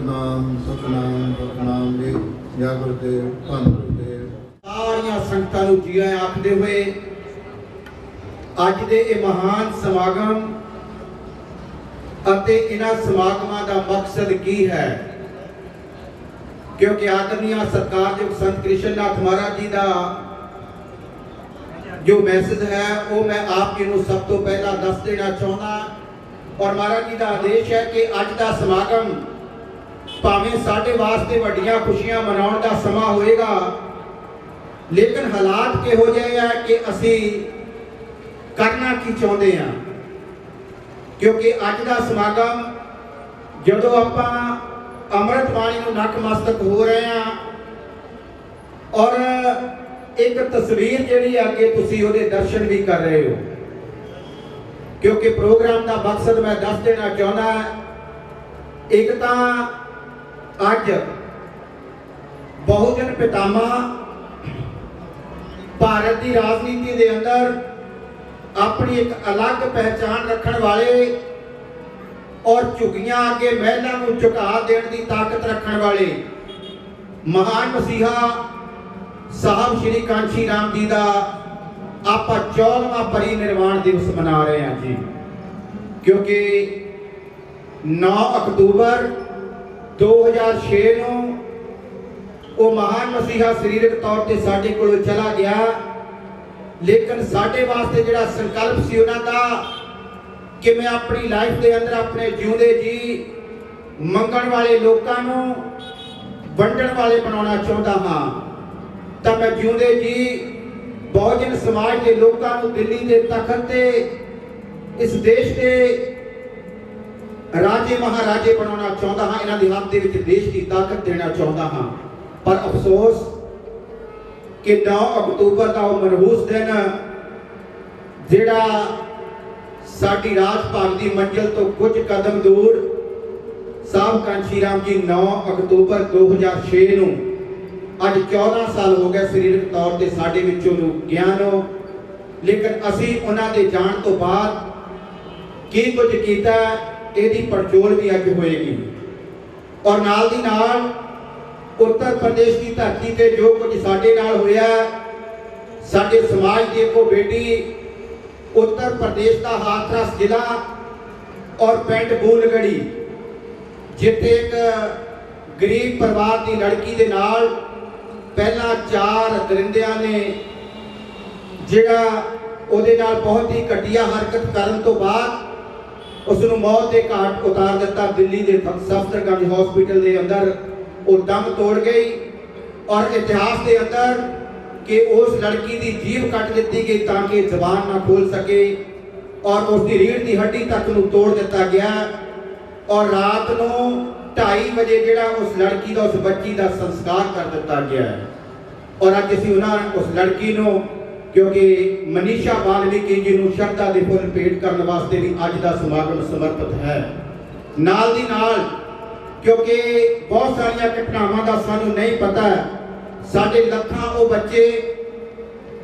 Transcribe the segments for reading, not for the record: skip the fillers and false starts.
सतनाम सतनाम सतनाम जी। जय गुरुदेव धन गुरुदेव। सारिया संगतां नूं जी आਇਆਂ आखदे हुए अज दे इह महान समागम ਅਤੇ इन्हां समागमां दा मकसद की है, क्योंकि आदरणीय सत्कारयोग संत कृष्ण नाथ महाराज जी का जो मैसेज है वो मैं आप जी को सब तो पहला दस देना चाहना। और महाराज जी का आदेश है कि अज का समागम भावें साडे वास्ते वड्डियां खुशियां मनाउण दा समा होएगा, लेकिन हालात किहो जिहे है कि असी करना की चाहुंदे हां। क्योंकि अज का समागम जदों आपां अमृत बाणी नूं नतमस्तक हो रहे हैं और एक तस्वीर जिहड़ी अगे तुसीं उहदे दर्शन भी कर रहे हो, क्योंकि प्रोग्राम का मकसद मैं दस देना चाहना। एक तां अज बहुजन पितामह भारत की राजनीति के अंदर अपनी एक अलग पहचान रखने वाले और झुगियां आगे महलों को झुका देने की ताकत रखने वाले महान मसीहा साहब श्री कांशी राम जी का आप 14वां परिनिर्वाण दिवस मना रहे हैं जी। क्योंकि 9 अक्तूबर 2006 को वो महान मसीहा शरीरक तौर पर साडे कोलों चला गया, लेकिन साडे वास्ते जिहड़ा संकल्प सी उन्हां दा कि मैं अपनी लाइफ के अंदर अपने जिउंदे जी मंगण वाले लोगों को वंडण वाले बनाना चाहता हाँ, तो मैं जिउंदे जी बहुजन समाज के लोगों को दिल्ली के तखत से इस देश के राजे महाराजे बनाना चाहता हाँ, इन्हां दे हाथ दे विच देश की ताकत देना चाहता हाँ। पर अफसोस कि 9 अक्तूबर का वो मनहूस दिन जिहड़ा साडी राज भाग की मंजिल तो कुछ कदम दूर साहब कांशी राम जी 9 अक्तूबर 2006 को अज 14 साल हो गए शरीरक तौर पर साडे विचों ज्ञान हो, लेकिन असी उन्हां दे जाण तो बाद की कुछ कीता इहदी पड़चोल भी अज होएगी। और नाल दी नाल उत्तर प्रदेश की धरती पे जो कुछ साडे नाल होया, साडे समाज की एक बेटी उत्तर प्रदेश का हाथरस जिला और पिंड बूलगढ़ी जिथे एक गरीब परिवार की लड़की के नाल पहला 4 दरिंदियां ने जिहड़ा उहदे नाल बहुत ही घटिया हरकत करन तो बाद उसनूं मौत के घाट उतार दिता। दिल्ली के सफदरगंज हॉस्पिटल के अंदर वो दम तोड़ गई और इतिहास के अंदर कि उस लड़की की जीभ कट दी गई ताकि जबान ना खोल सके और उसकी रीढ़ की हड्डी तक नूं तोड़ दिता गया। और रात को 2:30 बजे जिहड़ा उस लड़की का उस बच्ची का संस्कार कर दिता गया है। और अज असीं उस लड़की को क्योंकि मनीषा वाल्मीकि जी को श्रद्धा के फुल भेंट करने वास्ते भी अज का समागम समर्पित है। नाल दी नाल क्योंकि बहुत सारिया घटनावां का सानू नहीं पता है, साडे लखां वो बच्चे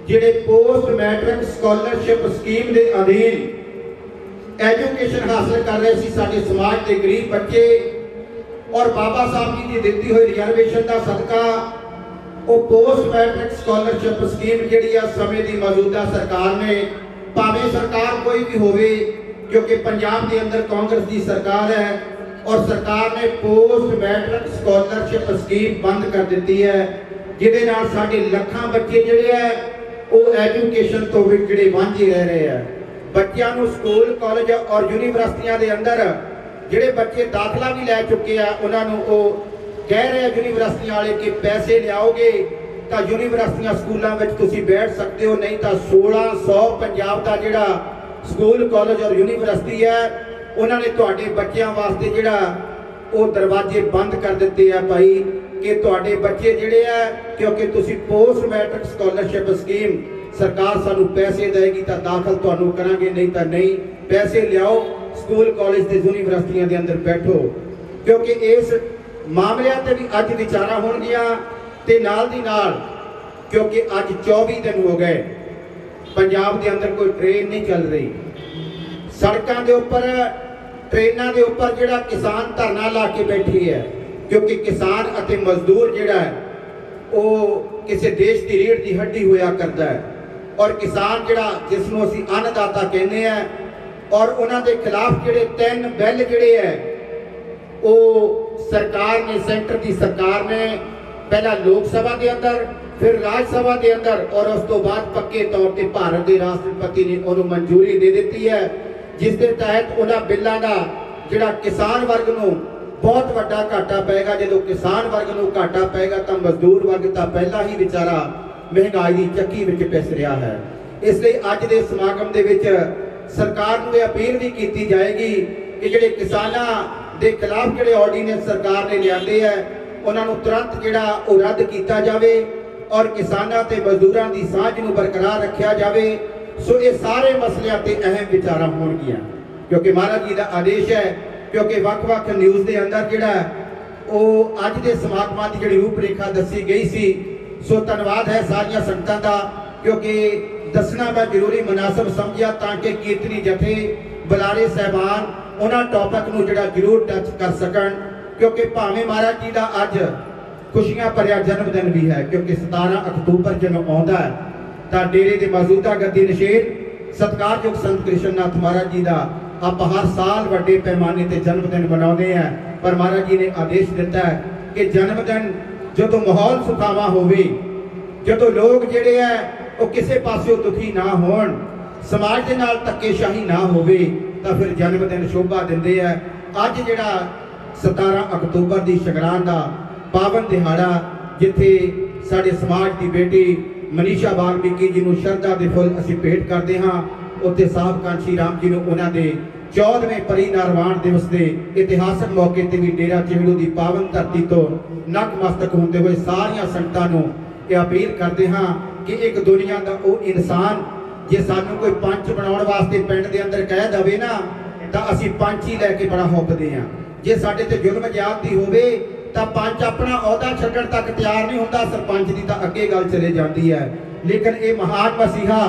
जिहड़े पोस्ट मैट्रिक स्कॉलरशिप स्कीम के अधीन एजुकेशन हासिल कर रहे सी, साडे समाज के गरीब बच्चे और बाबा साहब जी की दिती हुई रिजर्वेशन का सदका वो पोस्ट मैट्रिक स्कॉलरशिप स्कीम जिहड़ी आ समय की मौजूदा सरकार ने, भावें सरकार कोई भी होवे, क्योंकि पंजाब के अंदर कांग्रेस की सरकार है और सरकार ने पोस्ट मैट्रिक स्कॉलरशिप स्कीम बंद कर दी है, जिहदे नाल साडे लखां बच्चे जिहड़े है वो एजुकेशन तो भी जिहड़े वांझे रह रहे हैं। बच्चों को स्कूल कॉलेज और यूनिवर्सिटियां के अंदर जिहड़े बच्चे दाखला भी लै चुके हैं उन्होंने वो कह रहे हैं यूनिवर्सिटियां वाले कि पैसे लियाओगे तो यूनिवर्सिटियां स्कूलों में तुसीं बैठ सकते हो, नहीं तो 1600 पंजाब का जिहड़ा स्कूल कॉलेज और यूनिवर्सिटी है उन्होंने तुहाडे बच्चों वास्ते जिहड़ा वो दरवाजे बंद कर दिते हैं भाई कि तुहाडे बच्चे जिहड़े है, क्योंकि तुसीं पोस्ट मैट्रिक स्कॉलरशिप स्कीम सरकार सानू पैसे देगी तो दाखल तुहानू करांगे, नहीं तो नहीं, पैसे लियाओ स्कूल कॉलेज के यूनिवर्सिटियां के अंदर बैठो। क्योंकि इस मामले ते भी अज विचारा होणगियां ते नाल दी नाल क्योंकि अज 24 दिन हो गए पंजाब के अंदर कोई ट्रेन नहीं चल रही, सड़कों के उपर ट्रेनों के उपर जिहड़ा किसान धरना ला के बैठी है क्योंकि किसान अते मजदूर जिहड़ा है वो किसी देश की रीढ़ की हड्डी होया करता है और किसान जिहड़ा जिसनों असीं अन्नदाता कहने हैं और उन्हां दे खिलाफ जिहड़े 3 बिल जिहड़े है वो सरकार ने सेंटर की सरकार ने पहला लोक सभा के अंदर फिर राज सभा के अंदर और उस तो बाद पक्के तौर पर भारत के राष्ट्रपति ने उन्होंने मंजूरी दे दी है जिस के तहत उन्होंने बिलों का जिहड़ा किसान वर्ग नूं बहुत वड्डा घाटा पेगा। जो किसान वर्ग नूं घाटा पेगा तो मजदूर वर्ग तो पहला ही बेचारा महंगाई की चक्की विच पिस रहा है। इसलिए अज के समागम दे विच सरकार नूं अपील भी की जाएगी कि जिहड़े किसानां दे खिलाफ जिहड़े ऑर्डीनेंस सरकार ने लिआंदे है उन्हां नूं तुरंत जिहड़ा ओह रद्द कीता जावे और किसानां ते मजदूरां दी सांझ नूं बरकरार रखिया जावे। सो ये सारे मसलियां ते अहम विचार होणगियां क्योंकि महाराज जी का आदेश है क्योंकि वक्-वक् न्यूज़ के अंदर जिहड़ा वो अज के समागमां की जिहड़ी रूपरेखा दसी गई सी। सो धन्नवाद है सारियां संगतां दा क्योंकि दसना मैं जरूरी मुनासिब समझिया ताकि कीर्तनी जथे बुलारे साहबान उन्हां टॉपिक नूं जिहड़ा जरूर टच कर सकन क्योंकि भावें महाराज जी का अज खुशियां भरिया जन्मदिन भी है क्योंकि 17 अक्तूबर जदों आउंदा है तो डेरे के मौजूदा गद्दी नशेर सत्कारयोग संत कृष्णनाथ महाराज जी का आप हर साल वड्डे पैमाने ते जन्मदिन मनाते हैं पर महाराज जी ने आदेश दिता है कि जन्मदिन जो माहौल सुखावा होवे जो लोग जिहड़े है वो किसी पासों दुखी ना होण समाज के नाल धक्केशाही ना होवे तो फिर जन्मदिन शोभा दिंदे है। अज जिहड़ा 17 अक्तूबर की संगरांद का पावन दिहाड़ा जिथे साडे समाज की बेटी मनीषा वाल्मीकि जी नूं शरधा के फुल असीं भेंट करते हाँ उत्ते साहब कांशी राम जी नूं उन्हां दे 14वें परिनिर्वाण दिवस के इतिहासक मौके ते भी डेरा चेहड़ू की पावन धरती तो नतमस्तक होंदे हुए सारियां संगतां नूं ये अपील करते हाँ कि एक दुनिया का वो इंसान जे सानू कोई पंच बनाउण वास्ते पिंड दे अंदर कह दवे ना तो असीं पंच ही लैके बड़ा हुब्बदे हाँ। जे साडे ते जुल्म ज्यादती होवे तो पंच अपना अहुदा छड्डण तक तैयार नहीं होंदा सरपंच की तो अगे गल चले जाती है। लेकिन ये महान मसीहा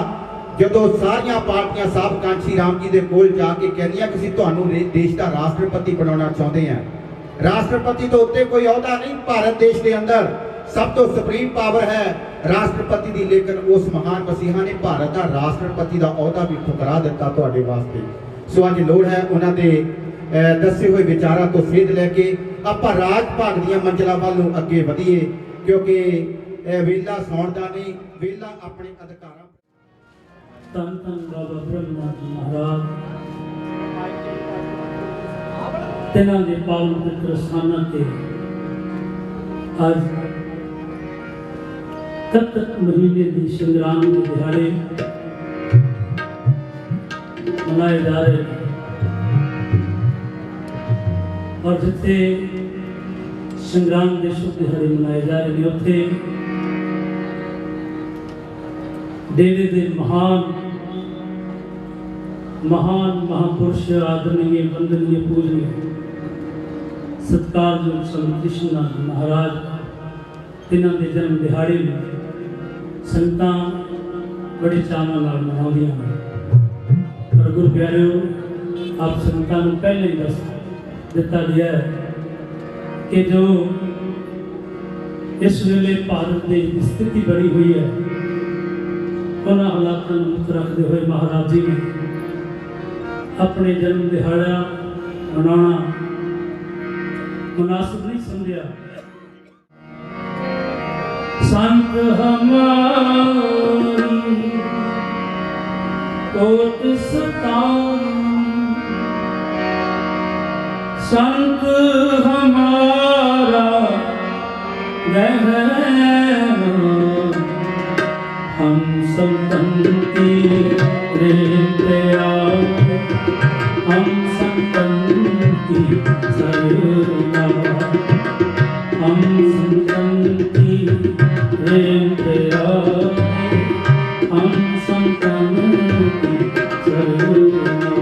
जो सारिया पार्टियां साहब कांशी राम जी के कोल जाके कहदियां कि असीं तुहानूं देश का राष्ट्रपति बनाना चाहते हैं। राष्ट्रपति तो उत्ते कोई अहुदा नहीं, भारत देश के अंदर सब तो सुप्रीम पावर है राष्ट्रपति की, लेकिन उस महान मसीहा ने भारत का राष्ट्रपति का अहुदा भी ठुकरा दिता तुहाडे वास्ते। सो अज लोड़ है उन्होंने दसे हुए विचारों तो सेध लैके आप राज भाग दियां मंजिलां वालों अगे वधीए क्योंकि वेला सौण दा नहीं वेला अपने अधिकारां। धन धन बाबा ब्रह्मा जी महाराज तिन्हां दे पावन पवित्र स्थानां ते अज कत्तक महीने की संग्राम के दिहाड़े मनाए जा रहे हैं और जिथे संग्राम के शुभ दिहाड़े मनाए जा रहे हैं उत्थे डेरे दे महान महापुरुष आदरणीय वंदनीय पूजनीय सत्कारयोग संत कृष्णनाथ महाराज तिन्हां दे जन्म दिहाड़े में संगतां बड़े चावां नाल मनाउंदियां हैं। पर गुरु प्यारिओ आप संगतां नूं पहले ही दस दिता गया है कि जो इस वेले भारत देश की स्थिति बनी हुई है उन्होंने हालातों को मुक्त रखते हुए महाराज जी ने अपने जन्म दिहाड़ा मनाना मुनासिब नहीं समझा। संत हमारी कोट सताऊं, संत हमारा रहना हम संतन की प्रेम हम संतन की सरुणा हम संतन की प्रेम हम संतन की सरुणा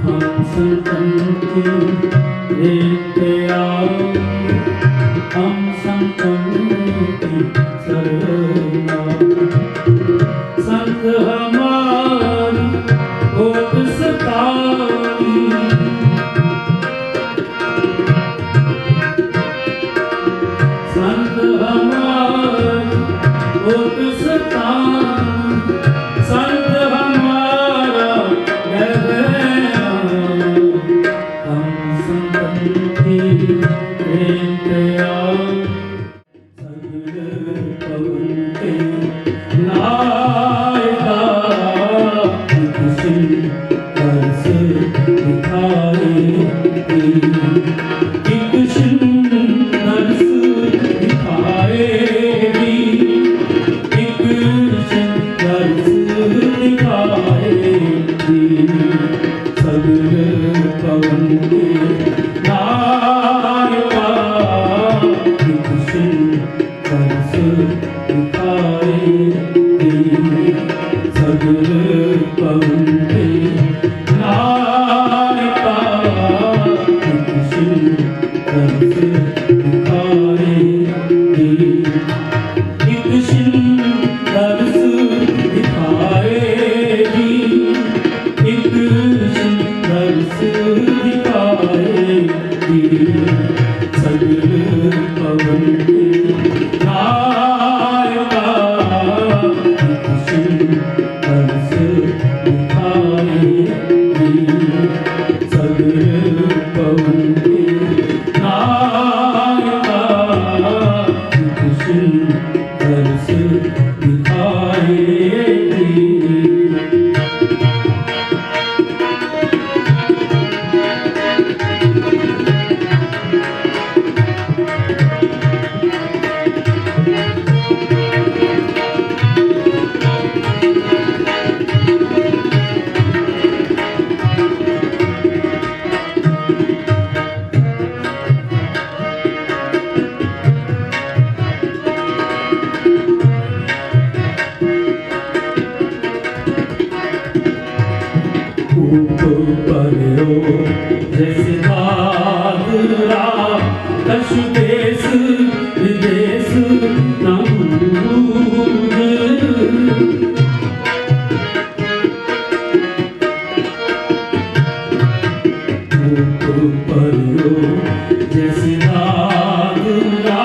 हम संतन की प्रेम हम संतन पवन के नायका कृष्ण रस दिखाएगी कृष्ण रस दिखाएगी कृष्ण रस दिखाएगी सगल पवन के नायका कृष्ण रस दिखाएगी सगल पवन के नायका कृष्ण रस दिखाएगी। परो जैसे बादरा कश देश विदेश न भूल परो जैसे बादरा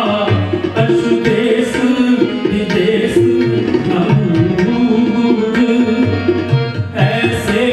कश देश विदेश न भूल ऐसे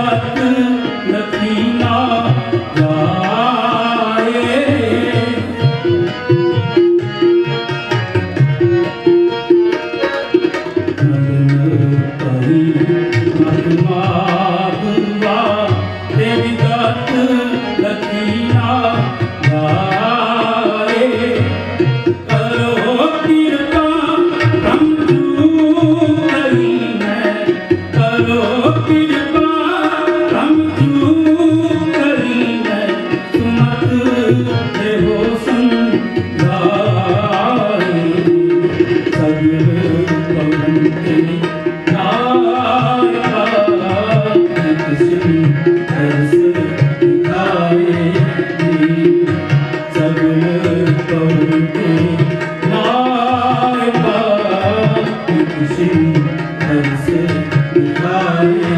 दत्त लखीना जाए तेरी दत्त लखीना जाए करो कृपा समझू करी मैं करो कृपा समझू करी मैं सुमत देहो संगाए सगल पवन के नायका कृष्ण हर्ष दिखाए सगल पवन के नायका कृष्ण हर्ष दिखाए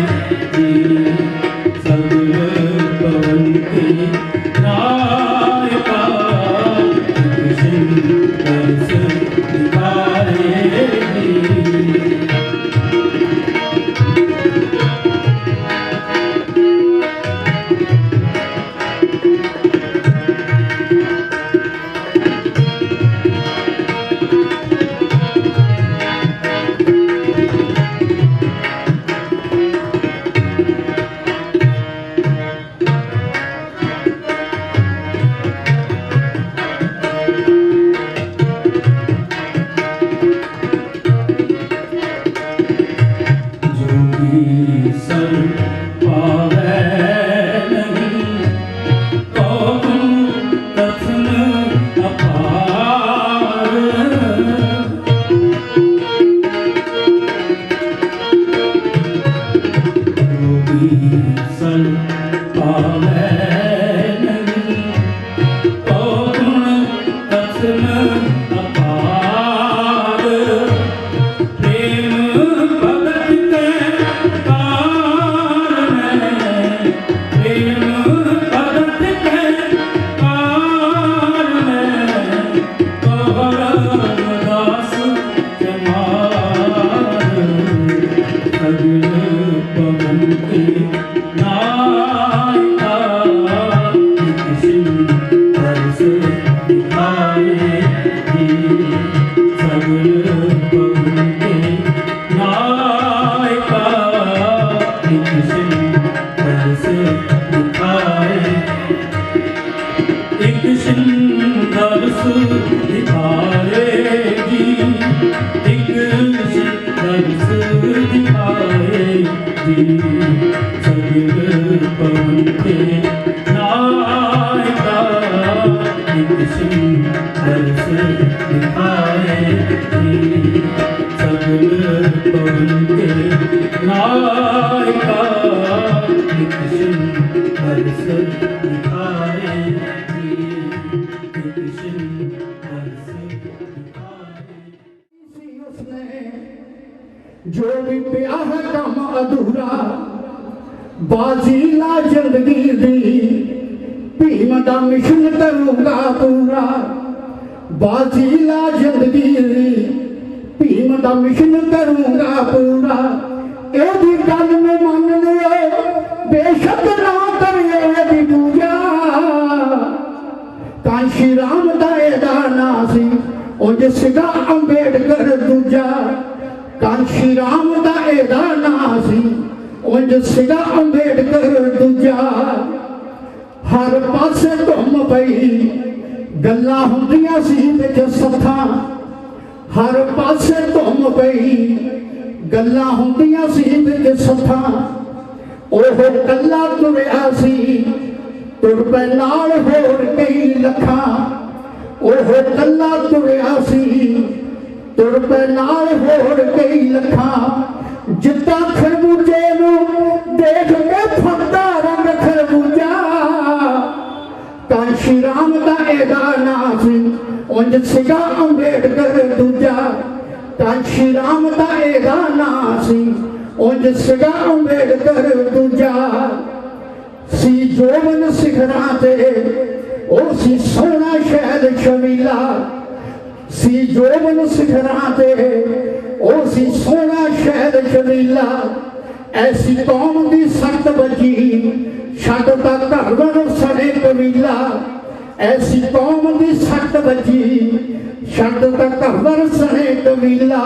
सगल पवन के नायका कृष्ण हर्ष दिखाए सर पावे नहीं तो तुम कथन अपार योगी सर पावे नहीं तो तुम कथन अपार प्रेम भगत के प्रेम भगत के कारण दास जमार सगल पवन के नायका कृष्ण हर्ष दिखाए सगल पवन के नायका कृष्ण हर्ष दिखाए एक सिंदर्श दिखाए जी एक सिंदर्श दिखाए जी सगल पवन के नायका कृष्ण हर्ष दिखाए जी सगल पवन के नायका कृष्ण हर्ष दिखाए कृष्ण हर्ष दिखाए जो भी पिया है काम अधूरा बाजी ला जिंदगी दी भीम दा मिशन करूंगा पूरा बाजी ला जिंदगी दी भीम दा मिशन करूंगा पूरा एदी गल में मन लियो बेशक ना करिए एदी पूजा कांशी राम दा एदा ना सी उंज सिगा अंबेडकर दूजा कांशी राम दा एदा ना सी उंज सिगा अंबेडकर दूजा हर पासे धुम पई गल्लां हुंदियां सी विच सत्थां हर पासे धुम पई गल्लां हुंदियां सी विच सत्थां ओह कल्ला तुरिया सी तुर पे नाल होर कई लखां ओह कल्ला तुरिया सी तुर पे नाल होर कई लखां जिद्दां खरबूजे नूं देख के फंदा रंग खरबूजा कांशी राम दा एदा ना सी उंज सिगा अंबेडकर दूजा कांशी राम दा एदा ना सी उंज सिगा अंबेडकर दूजा सी जोवन सिखरां ते ओ सी सोना शहद शमीला सी जोवन सिखरां ते ओ सी सोना शहद शमीला ऐसी कौम दी सख्त बची छड्डदा घर वर सड़े कबीला ऐसी कौम दी सख्त बची छड्डदा घर वर सड़े कबीला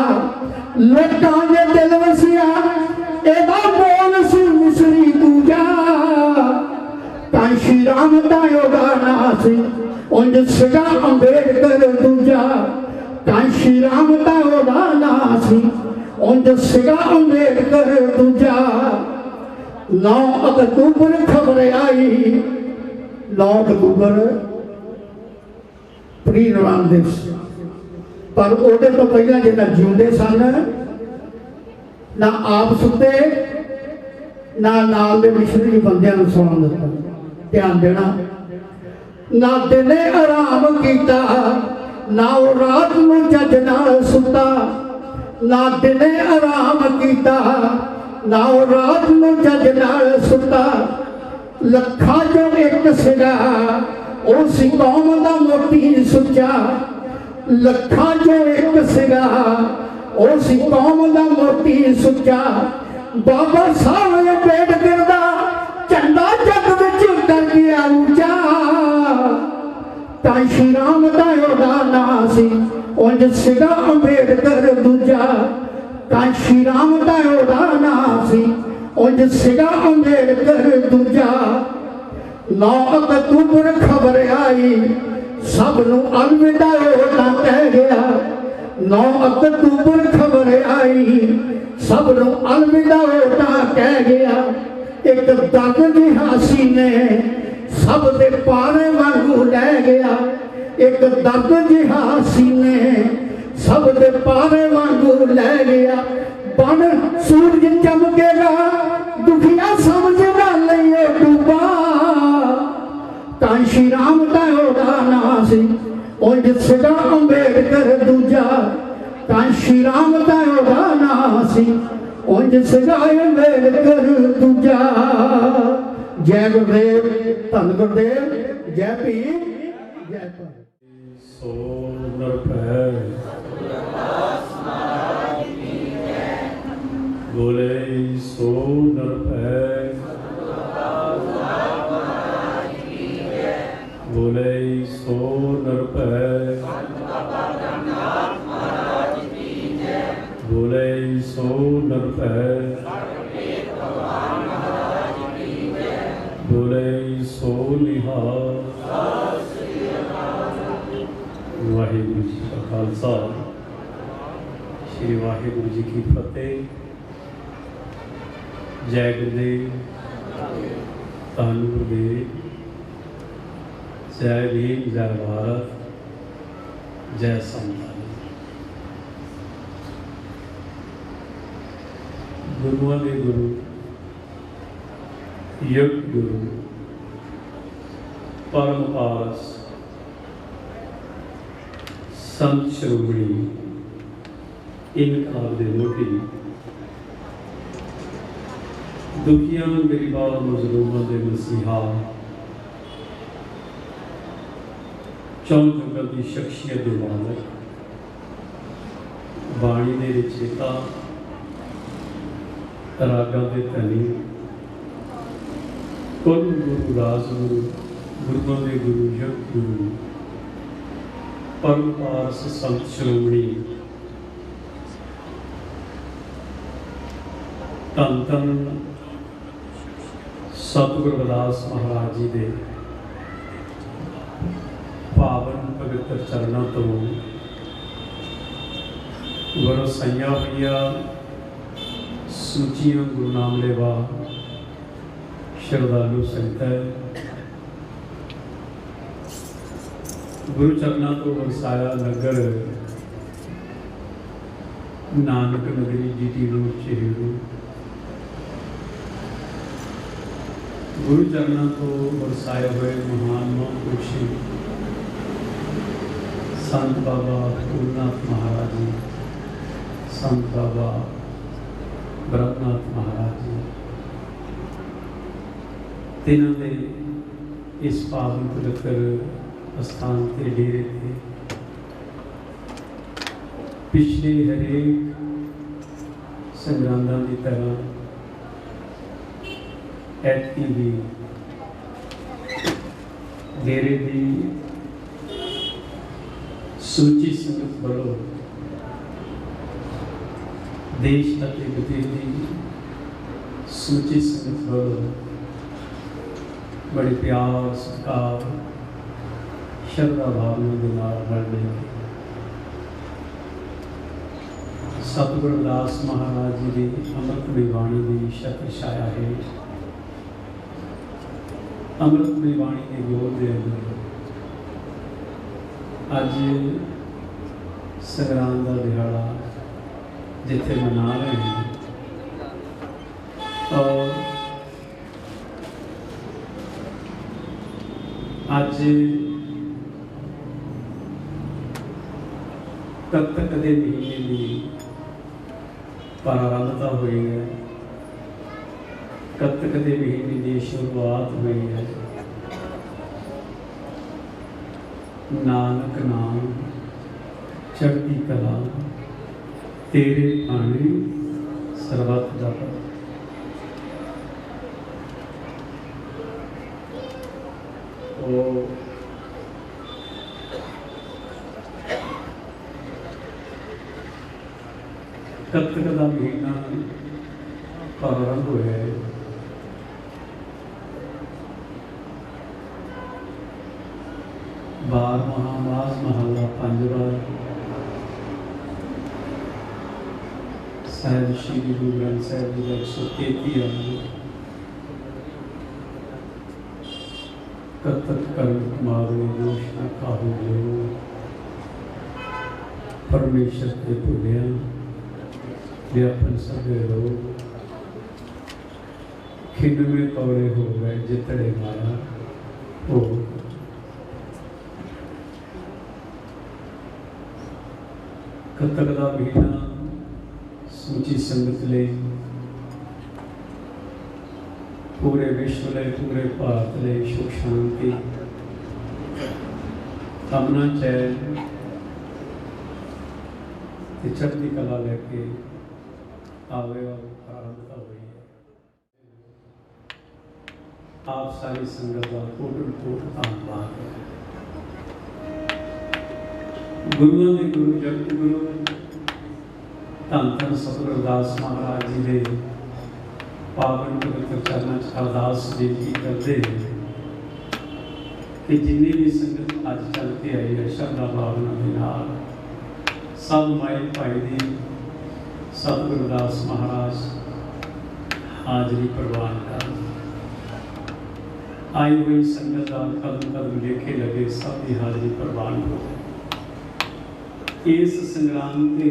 लोकां दे दिल वसिया एदा बोल सी मिसरी दूजा कांशी राम दा ओदा नां सी उंज सिगा अंबेडकर दूजा कांशी राम दा ओदा नां सी उंज सिगा अंबेडकर दूजा 9 अक्तूबर खबर आई 9 अक्तूबर परिनिर्वाण दिवस पर ਉਹਦੇ ਤੋਂ ਪਹਿਲਾਂ ਜਿਹੜਾ ਜਿਉਂਦੇ ਸਨ ਨਾ ਆਪ ਸੁੱਤੇ ਨਾ ਨਾਲ ਦੇ ਮਿਸ਼ਨਰੀ ਬੰਦਿਆਂ ਨੂੰ ਸੌਣ ਦਿੱਤਾ ਧਿਆਨ ਦੇਣਾ ਨਾ ਦਿਨੇ ਆਰਾਮ ਕੀਤਾ ਨਾ ਉਹ ਰਾਤ ਨੂੰ ਜੱਜ ਨਾਲ ਸੁੱਤਾ ਨਾ ਦਿਨੇ ਆਰਾਮ ਕੀਤਾ ਨਾ ਉਹ ਰਾਤ ਨੂੰ ਜੱਜ ਨਾਲ ਸੁੱਤਾ ਲੱਖਾਂ ਚੋਂ ਇੱਕ ਸੀਗਾ ਉਹ ਸੀ ਕੌਮ ਦਾ ਮੋਤੀ ਸੁੱਚਾ ਲੱਖਾਂ ਚੋਂ ਇੱਕ ਸੀਗਾ ਉਹ ਸੀ ਕੌਮ ਦਾ ਮੋਤੀ ਸੁੱਚਾ ਬਾਬਾ ਸਾਹਿਬ ਅੰਬੇਡਕਰ ਦਾ ਝੰਡਾ ਜੱਗ ਵਿੱਚ ਕਰ ਗਿਆ ਉੱਚਾ ਕਾਂਸ਼ੀ ਰਾਮ ਦਾ ਉਹਦਾ ਨਾਂ ਸੀ ਉੰਜ ਸੀਗਾ ਅੰਬੇਡਕਰ ਦੂਜਾ ਕਾਂਸ਼ੀ ਰਾਮ ਦਾ ਉਹਦਾ ਨਾਂ ਸੀ ਉੰਜ ਸੀਗਾ ਅੰਬੇਡਕਰ ਦੂਜਾ 9 ਅਕਤੂਬਰ ਖਬਰ ਆਈ सब नू अलविदा होना कह गया 9 अक्तूबर खबर आई सब नू अलविदा होना कह गया एक दर्द जिहासी ने सब दे पारे वांगू लै गया एक दर्द जिहासी ने सब दे पारे वांगू लै गया बन सूरज चमकेगा दुखिया समझना लियो डूबा कांशी राम दा ओदा नां सी उंज सीगा अंबेडकर दूजा कांशी राम दा ओदा नां सी उंज सीगा अंबेडकर दूजा जय गुरुदेव धन गुरुदेव जय भीम जय भारत सो नरभै बोले सो नरभै बोले सो नरभै बोले सो नरभै बोले सो निहाल वाहिगुरु जी का खालसा श्री वाहिगुरु जी की फतेह जय गुरुदेव धन गुरुदेव जय भीम जय भारत जय संतान गुरुओं के गुरु युग गुरु परम पास संत श्रोमणी इनकार दे मोटी दुखियां गरीबां मजलूमां दे मसीहा चौं जुगल की शख्सियत के मालक बाणी के रचेता रागां के धनी कुल गुरु राजगुरु गुरुओं के गुरु युग गुरु परम पास संत श्रोमणी धन धन सतगुरु रविदास महाराज जी के पावन पवित्र चरणों तो गुरु सैया हुई सूचियों गुरु नाम लेवा श्रद्धालु संगत है गुरु चरणों तो वरसाया नगर नानक नगरी जीटी रोड चेहरू गुरु चरणों तो वरसाए हुए महान महापुरुषी संत बाबा फूलनाथ महाराज जी संत बाबा ब्रह्मनाथ महाराज जी तिन्हों ने इस पावन पवित्र स्थान के डेरे थे पिछले हरेक संग्रांदा की तरह ऐतकी भी डेरे की सूची संगत वालों देश ਅਤੇ ਵਿਦੇਸ਼ ਦੀ सूची संगत वालों बड़े प्यार सत्कार श्रद्धा भावना के नाल मिल सतगुरु रविदास महाराज जी की अमृतमय बाणी की छत्र छाया है। अमृतमय बाणी के गोद के अंदर अज संग्राम का दिहाड़ा जिथे मना रहे हैं और अज कत्तक के महीने की प्रारंभता हुई है, कत्तक के महीने की शुरुआत हुई है। नानक नाम चढ़ती कला तेरे आने सर्वत जाता। कत्तक का महीना प्रारंभ हुआ है। बार महामास महला पंजवा साहिब श्री गुरु ग्रंथ साहिब जी 133 अंग कत्तक कर्म मारो दोष न खाओ जो परमेश्वर के भुलिया व्यापन सगे लोग खिन में कौड़े हो गए जितने माया हो। कत्तक का महीना सूची संगत ले पूरे विश्व ले पूरे भारत ले सुख शांति कामना चैन चढ़ती कला लेके आवे और प्रारंभता हुई है। आप सारी संगत का कोट धन्यवाद है। गुरुओं के गुरु जगत गुरु धन धन सतगुरु रविदास महाराज जी के पावन पवित्र चरणों च अरदास बेनती करते हैं कि जिन्नी भी संगत अज चल के आई है श्रद्धा भावना के नाल सब माई भाई की सतगुरु रविदास महाराज हाजरी प्रवान कर आई हुई संगत का कदम कदम लेखे लगे सब की हाजरी प्रवान हो। इस संग्राम के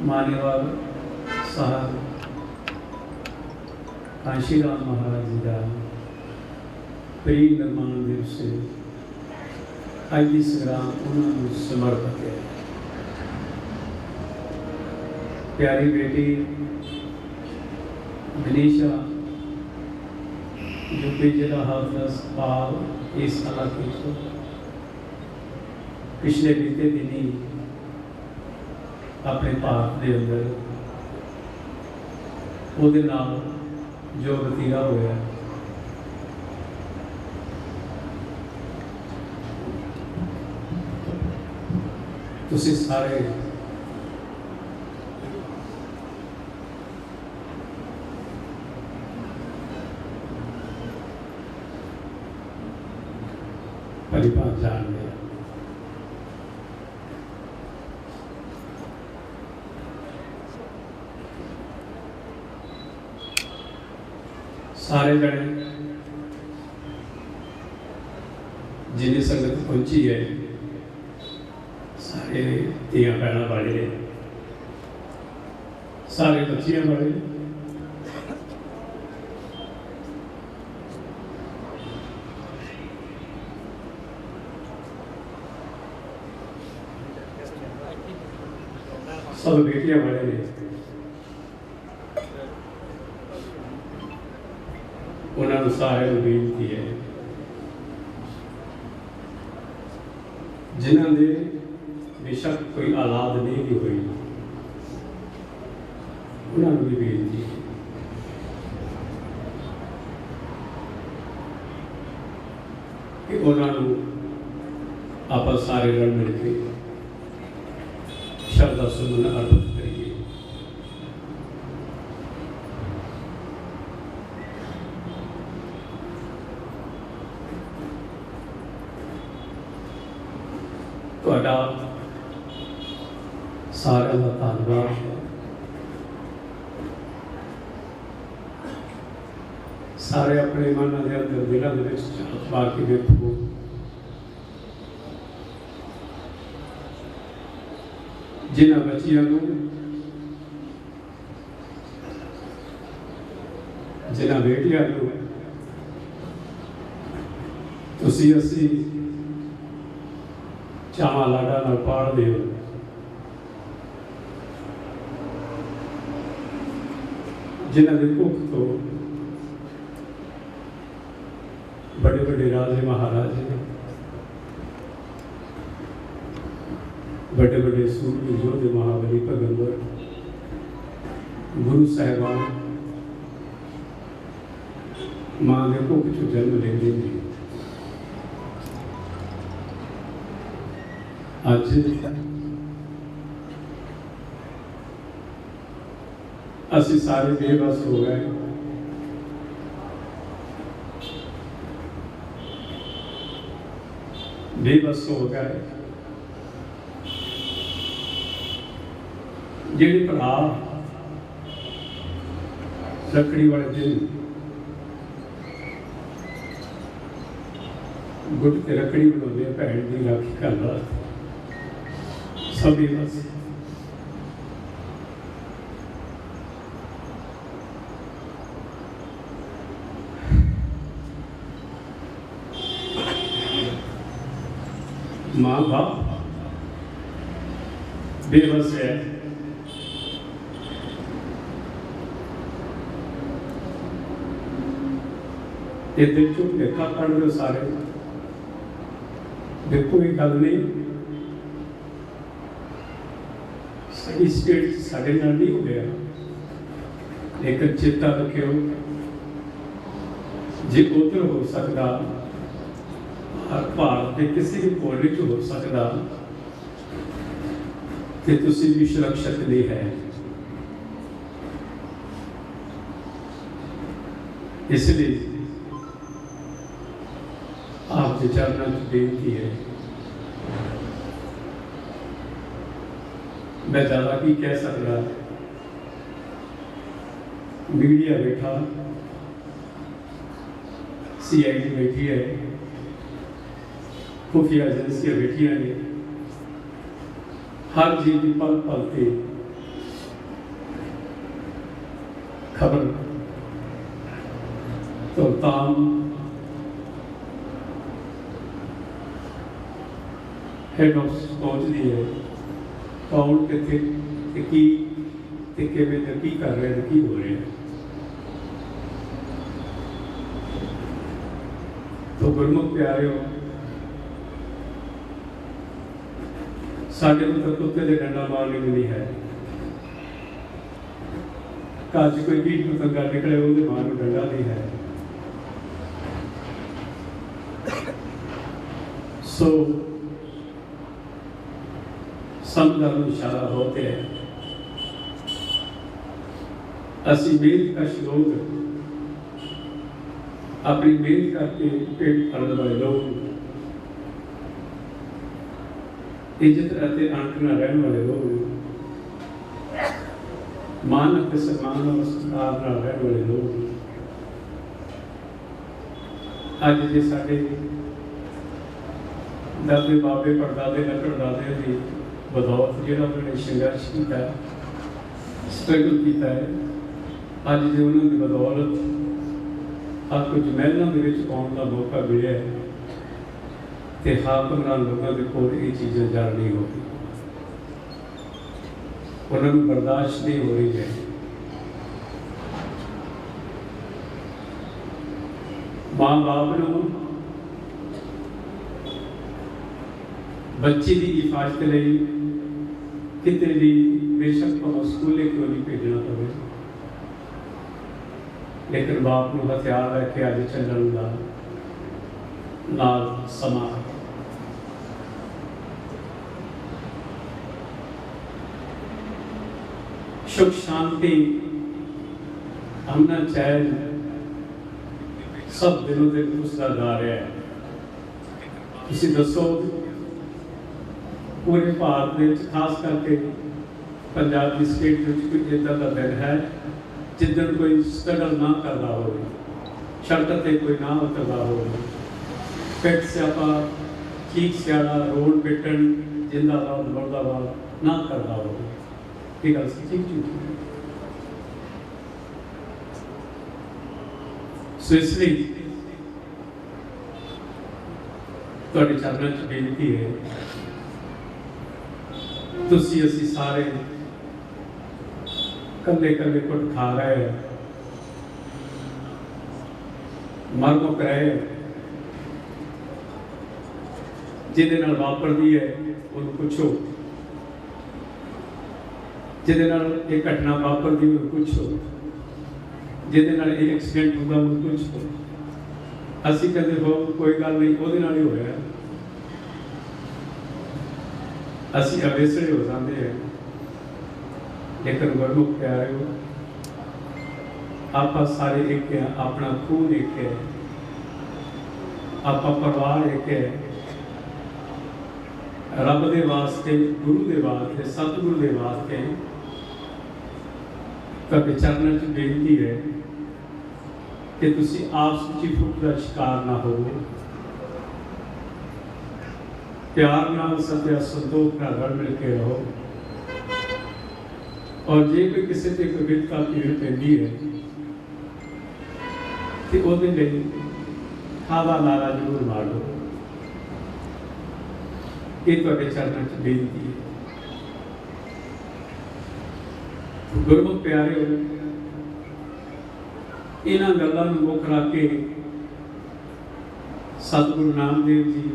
मान्यवर साहब कांशीराम महाराज जी का प्री निर्माण दिवस से आज की संग्राम उन्होंने समर्पित है। प्यारी बेटी मनीषा यूपी जिला हाथरस पाल इस इलाके को पिछले बीते दिनी अपने भारत के अंदर ਉਹਦੇ ਨਾਲ जो वतीरा होया तुसी सारे परिवार जान गए। सारे जने जिन्हें संगत पहुंची है सारे धियां भैणां वाले सारे बच्चियां वाले सब बेटियां वाले ने उन्होंने सारे बेनती है जिन्होंने बेशक कोई औलाद नहीं भी हुई उन्होंने भी बेनती है कि उन्होंने आप सारे रल मिल के शरदा सुमन अर्पित करिए। तुहाडा सारे का धन्यवाद है। सारे अपने मन के अंदर दिलों के पा के देखो, जिन्होंने बच्चियों को, जिन्होंने बेटियों को तुसी असी चावा लाडा नाल पालदे हो। जिन्हों के भुख तो बड़े बड़े राजे महाराजे, बड़े बड़े सूरबीर योद्धे महाबली पैगंबर गुरु साहिबान मां के भुख चो जन्म लेंदे ने। अज असी सारे बेबस हो गए। बेबस हो गए जेडे भरा रखड़ी वाले दिन गुट के रखड़ी बनाते भैन की राखी करना, सब बेबस। माँ बाप बेबस है। ये दिल चुप देखा पढ़ रहे सारे, देखो ये गल नहीं साड़ी स्टेट साढ़े नाल नहीं हो गया, लेकिन चेता रखियो जे उधर हो सकता भारत के किसी भी कोने च हो सकता कि तुसी भी सुरक्षित नहीं है। इसलिए आपके चरणों की बेनती है, मैं ज्यादा की कह सकता। मीडिया बैठा, CID बैठी है, खुफिया एजेंसियां बैठिया ने, हर चीज की पल पल से खबर तो ताम हेड ऑफ पहुंचती है। कौन कितने की कर रहे हैं, की हो रहे हैं। तो गुरमुख प्यारे हो, साढ़े तो कुत्ते के डंडा मारने में नहीं है। काज कोई कीट पतंगा निकले वो मार डंडा नहीं है। सो समझदार इशारा होते हैं। असी मेहनत का श्रोत अपनी मेहनत करके पेट भरने वाले लोग, इज्जत रहते अंक न रहने वाले लोग, मान के सम्मान और सत्कार न रहने वाले लोग, आज जे साडे दादे बाबे परदादे लकड़दादे की बदौलत जो उन्होंने संघर्ष किया, स्ट्रगल किया है, अज जो उन्होंने बदौलत आज कुछ महलों के आने का मौका मिले है, तो हाकमरान लोगों के कोल ये चीज़ें जड़ नहीं होती, उन्होंने बर्दाश्त नहीं हो रही है। माँ बाप को बच्चे की हिफाजत लई किते भी बेशक भावें स्कूले क्यों नहीं भेजना पवे, लेकिन बाप को हथियार रख के अज चलण का नाल समा सुख शांति अमन चैन सब दिनों दिन दूसरा जा रहा है। तुसी दसो पूरे भारत में खास करके पंजाब की स्टेट में कोई इदा का दिन है जिदन कोई स्ट्रगल ना करता हो, सड़क से कोई ना उतरता हो, पिट स्यापा चीख सियाड़ा रोड पिटन जिंदाबाद मुर्दाबाद ना करता हो। ये गल सच्ची झूठी है। सो इसलिए तुहाडे चरणों च बेनती है, तुसी असी सारे कल्ले कल्ले कुट खा रहे हैं, मर मुक रहे हैं, जिहदे नाल वापरदी है उन्हें पुछो, जिहदे नाल एक घटना वापरदी उन्हें पुछो, जिहदे नाल एक एक्सीडेंट होगा उन्हें पुछो। असी कहते हो कोई गल नहीं उहदे नाल ही होया, असी अवेसड़े हो जाते हैं। लेकिन गुरमुख प्यारे हो, आप सारे एक है, अपना खून एक है, आप परिवार एक है। रब दे वास्ते, गुरु दे वास्ते, सतगुरु दे वास्ते तुहाडे चरणों च बेनती है कि तुसी आपस विच फुट का शिकार ना हो, प्यार नाल सत्या संतोख नाल रल मिल के रहो। और जे कोई किसी से कोई विपता पीड़ पैंदी है तो वो खादा नारा जरूर मारो। ये तुहाडे चरणों च बेनती है। गुरमुख प्यारे हो, इन्हां गल्लां नूं मुख रख के सतगुरु नामदेव जी,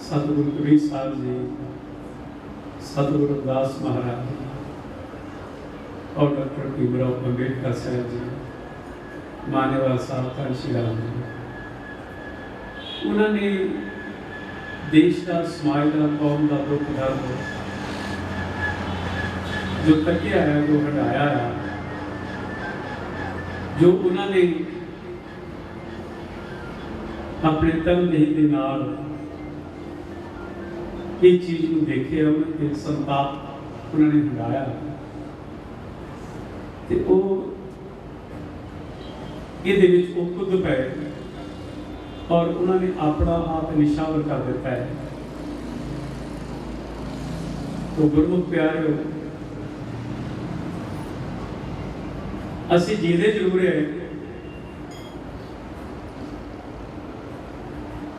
सतगुरु कबीर साहब जी, सतगुरु रविदास महाराज और डॉक्टर भीमराव अंबेडकर साहब जी, मानेवाल साहब, कांशी राम जी, उन्होंने देश का, समाज का, कौम का दुख दर्द जो तकिया है, जो हटाया है, जो उन्होंने अपने तनदेही के नाल एक चीज को देखे, उन्होंने संताप उन्होंने हटाया ते वो ये खुद पे और उन्होंने अपना आप निशावर कर दिता है। तो गुरमुख प्यारे हो, असी जीदे जरूर है,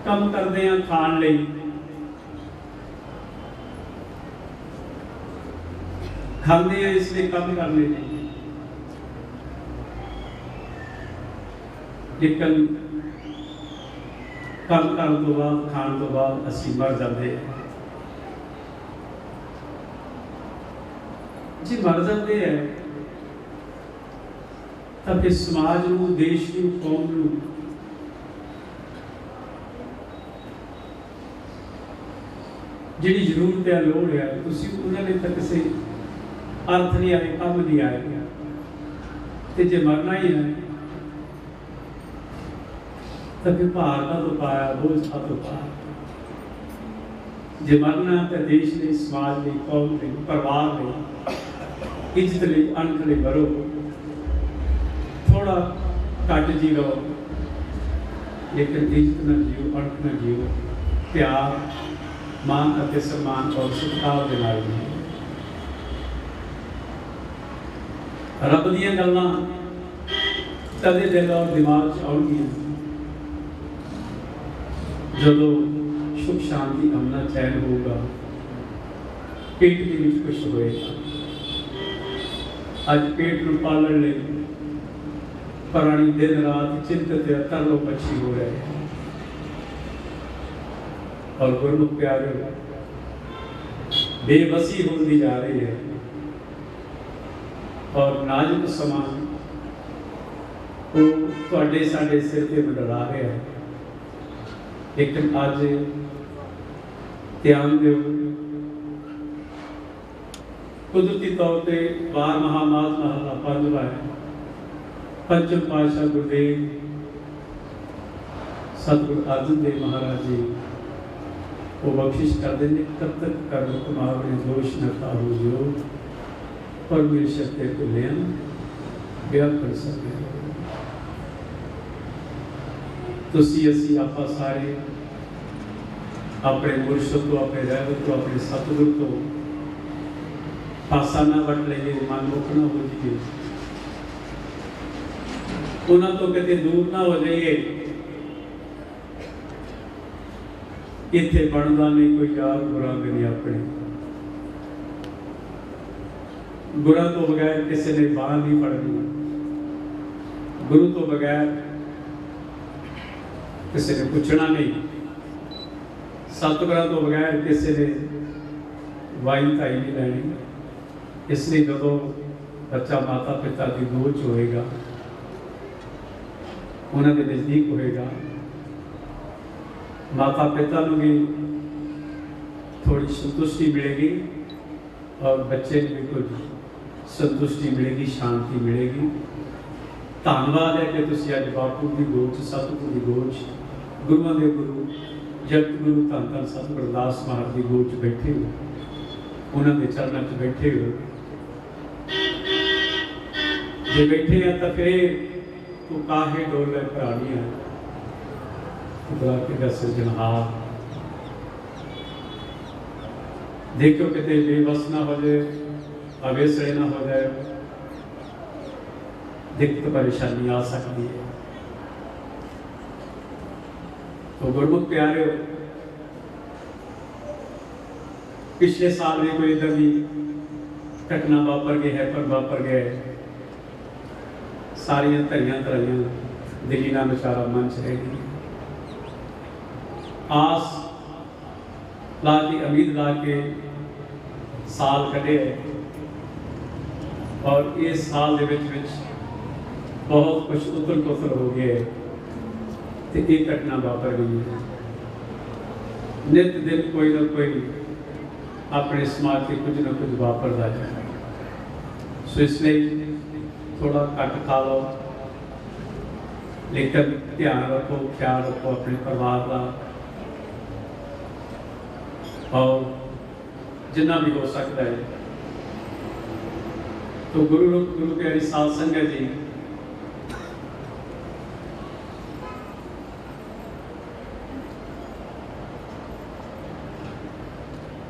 कम करते हैं खाण लई, खाते हैं इसलिए कम करने नहीं, लेकिन कम करने तो बाद, खाने तो बाद असी मर जाते हैं। जी मर जाते हैं तब इस समाज को, देश को, कौम को जी जरूरत है, लोड़ है, उन्होंने तक किसी अर्थ नहीं आए, कम नहीं आए। तो जे मरना ही है तो फिर भार का तो पाया, बोझ का तो पाया। जे मरना तो देश ने, समाज ने, कौम ने, परिवार ने, इज्जत ले, अंत ले मरो, थोड़ा घट जी रहो, लेकिन इज्जत न जियो, अंत न जियो, प्यार, मान और सम्मान और सत्कार के नाल जियो। रब दीयां गल्लां तदे दिल और दिमाग च आउणगियां जदों सुख शांति अमन चैन होगा, पेट के विच कुछ होएगा। अज पेट नूं पालण लई प्राणी दिन रात चिंतित तरलो पक्षी हो रहे हैं। और गुरमुख प्यारे बेबसी होती जा रही है और नाजुक समान वो तुहाडे साडे सिर ते मंडरा रहा है। लेकिन अज ध्यान दो कुदरती तौर पर बार महामास महला पंजवा है पंचम पातशाह गुरुदेव सतगुरु अर्जन देव महाराज जी वो बख्शिश करते हैं तब तक कर्म तुम्हारे दोष न हो जो परमेश्वर के तुल्यन ब्याह कर सके तुसी असी आपा सारे अपने मुर्शद तो अपने रहमत तो अपने सतगुरु तो पासा ना वट लीए मन मुख ना हो जाइए उन्होंने तो कभी दूर ना हो जाइए इत्थे बनता नहीं कोई यार गुरां नहीं अपने गुरां तो बगैर किसी ने बांह नहीं फड़नी गुरु तो बगैर किसी ने पूछना नहीं सतगुरां तो बगैर किसी ने वाई ताई नहीं लैनी इसलिए जो बच्चा माता पिता की गोद होएगा उन्होंने नज़दीक होएगा माता पिता को भी थोड़ी संतुष्टि मिलेगी और बच्चे को भी कुछ संतुष्टि मिलेगी शांति मिलेगी धन्यवाद है कि तुम अज बापू की गोच सतगुरु की गोच गुरुओं के गुरु जगत गुरु धन धन सतगुरु रविदास महाराज की गोच बैठे हो उन्होंने चरणों च बैठे हो जे बैठे हैं तो फिर तू काहे डोले प्राणी है खुदा के सृजनहार देखो कितने बेबस ना हो जाए अवेसड़े ना हो जाए दिक्कत परेशानी आ सकती है तो गुरमुख प्यारे पिछले साल भी कोई इधर की घटना वापर गई है पर वापर गए सारिया धरियां धराइयां दिली ना विचारा मन च रहेगी आस ला के उम्मीद ला के साल कटे और इस साल के बहुत कुछ उथल पुथल हो गए तो एक घटना वापर गई है नित दिन कोई ना कोई अपने समाज के कुछ ना कुछ वापरता है सो इसलिए थोड़ा घट खा लो लेकिन ध्यान रखो ख्याल रखो अपने परिवार का और जितना भी हो सकता है तो गुरु प्यारी साध संगत जी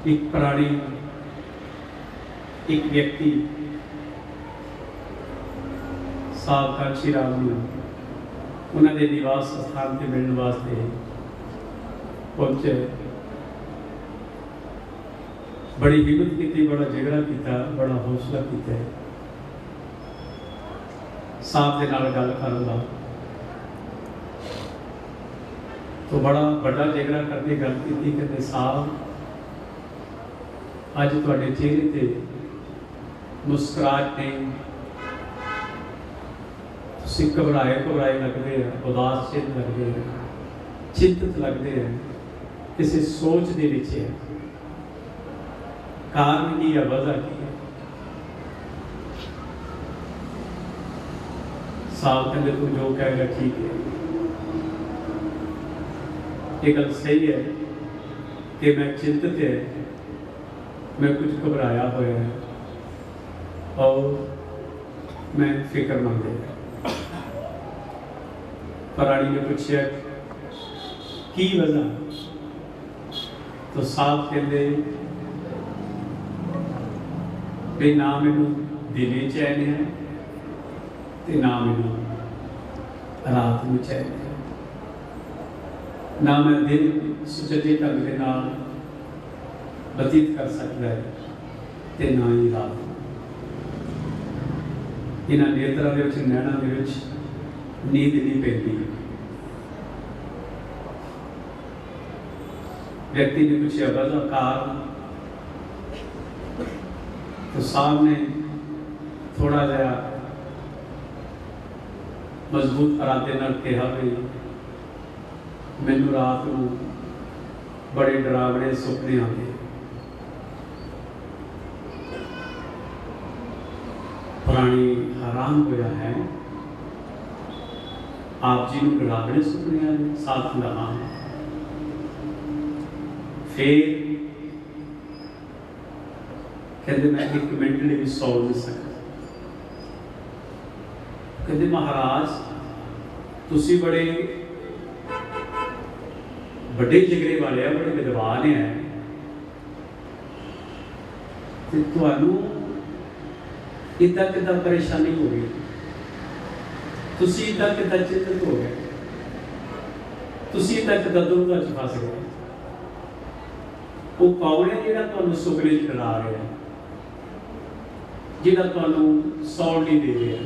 एक प्राणी एक व्यक्ति सावधान श्री राम उन्होंने निवास स्थान से मिलने वास्ते पहुंचे बड़ी हिम्मत की बड़ा जिगरा किया बड़ा हौसला किया साहब के नाल गल करना तो बड़ा बड़ा जिगरा करके गल की कहते साहब अज तुहाडे चेहरे ते मुस्कुराहट नहीं तुसीं घबराए लगते हैं उदास चिंत लगते हैं चिंतित लगते हैं किसी सोच के विच है कारण की है वजह की है साहब कहते तू जो कहेगा ठीक है ये गल सही है कि मैं चिंतित है मैं कुछ घबराया हुआ है और मैं फिक्रमंद है प्राणी ने पूछा की वजह तो साहब कहते भी ना मैनू दिने चैन है ते ना मैनू रात में चैन है ना मैं दिन सुचजे ढंग के नाल बतीत कर सकता है ते ना ही रात इन्हां नेत्रा दे विच नैणा दे विच नींद नहीं पैंदी व्यक्ति ने पूछा वजह कारण तो साहब ने थोड़ा जहा मजबूत इरादे नाल कहा भी मैनू रात को बड़े डरावने सुपने आते, पुरानी हैरान होया है आप जी को डरावने सुपने आए साथ लगा। फिर कहते मैं एक मिनट ने भी सौ नहीं सकता। कहते महाराज तुसी बड़े बड़े जिगरे वाले हैं, बड़े विद्वान हैं, ते तुहानू इदा किदा परेशानी हो गई, तुसी इदा किदा चिंतित हो गए, तुसी इदा किदा दुविधा च फस गए। वो कौन है जिहड़ा तुहानू सुपने च डरा रहा है, जिहड़ा तुहानू सौण नहीं दे रहा।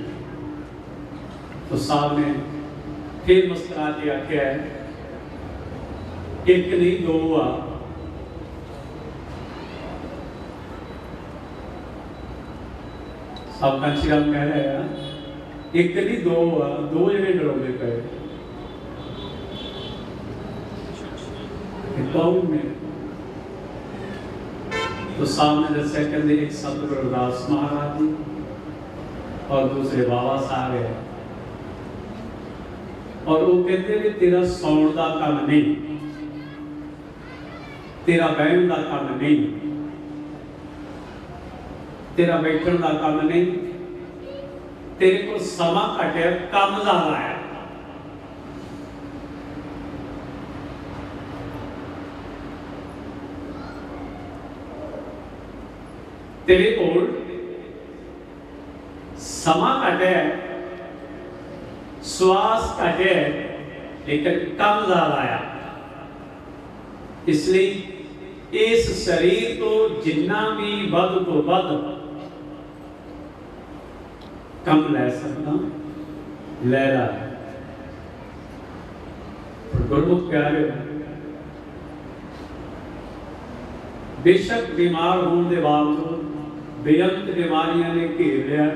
तो साहब ने फिर मुस्कुरा के आख्या है एक नहीं दो आ। साहब कांची राम कह रहे हैं एक नहीं दो आ, दो जने डराउंदे पे कौन में। तो साहब ने दस्या कहते एक सतगुरु रविदास महाराज जी और दूसरे बाबा साहब है, और वो कहते भी तेरा सौण का काम नहीं, तेरा बहन का काम नहीं, तेरा बैठन का काम नहीं, तेरे को समा घट है, काम ज्यादा है। तेरे को समा घट है, श्वास घट है, लेकिन कम ज्यादा आया। इसलिए इस शरीर को जिन्ना भी वध तो वध कम लै सकता लै रहा है। गुरमुख प्यारे बेशक बीमार होने के बावजूद बेअंत बीमारियां ने घेर लिया,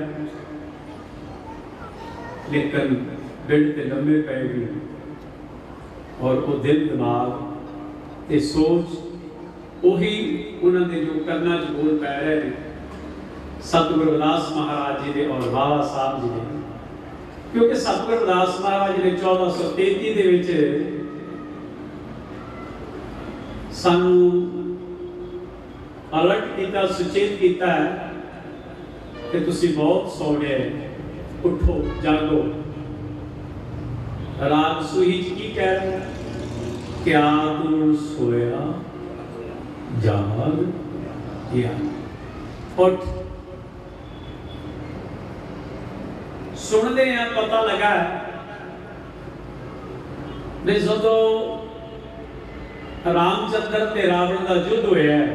लेकिन बिल्ड ते लंबे पै गए और वो दिल दिमाग ते सोच उही उन्होंने जो करना च बोल पै रहे हैं सतगुरु रविदास महाराज जी ने और बाबा साहब जी ने। क्योंकि सतगुरु रविदास महाराज जी ने 1433 दे विच सानू अलर्ट किया, सुचेत किया है कि तुसी बहुत सौड़े, उठो जागो। राग सुही की कह रहे हैं, क्या तू सोया जाग गया, उठ। सुनते हैं पता लगा भी जो रामचंद्र ते रावण का युद्ध होया है,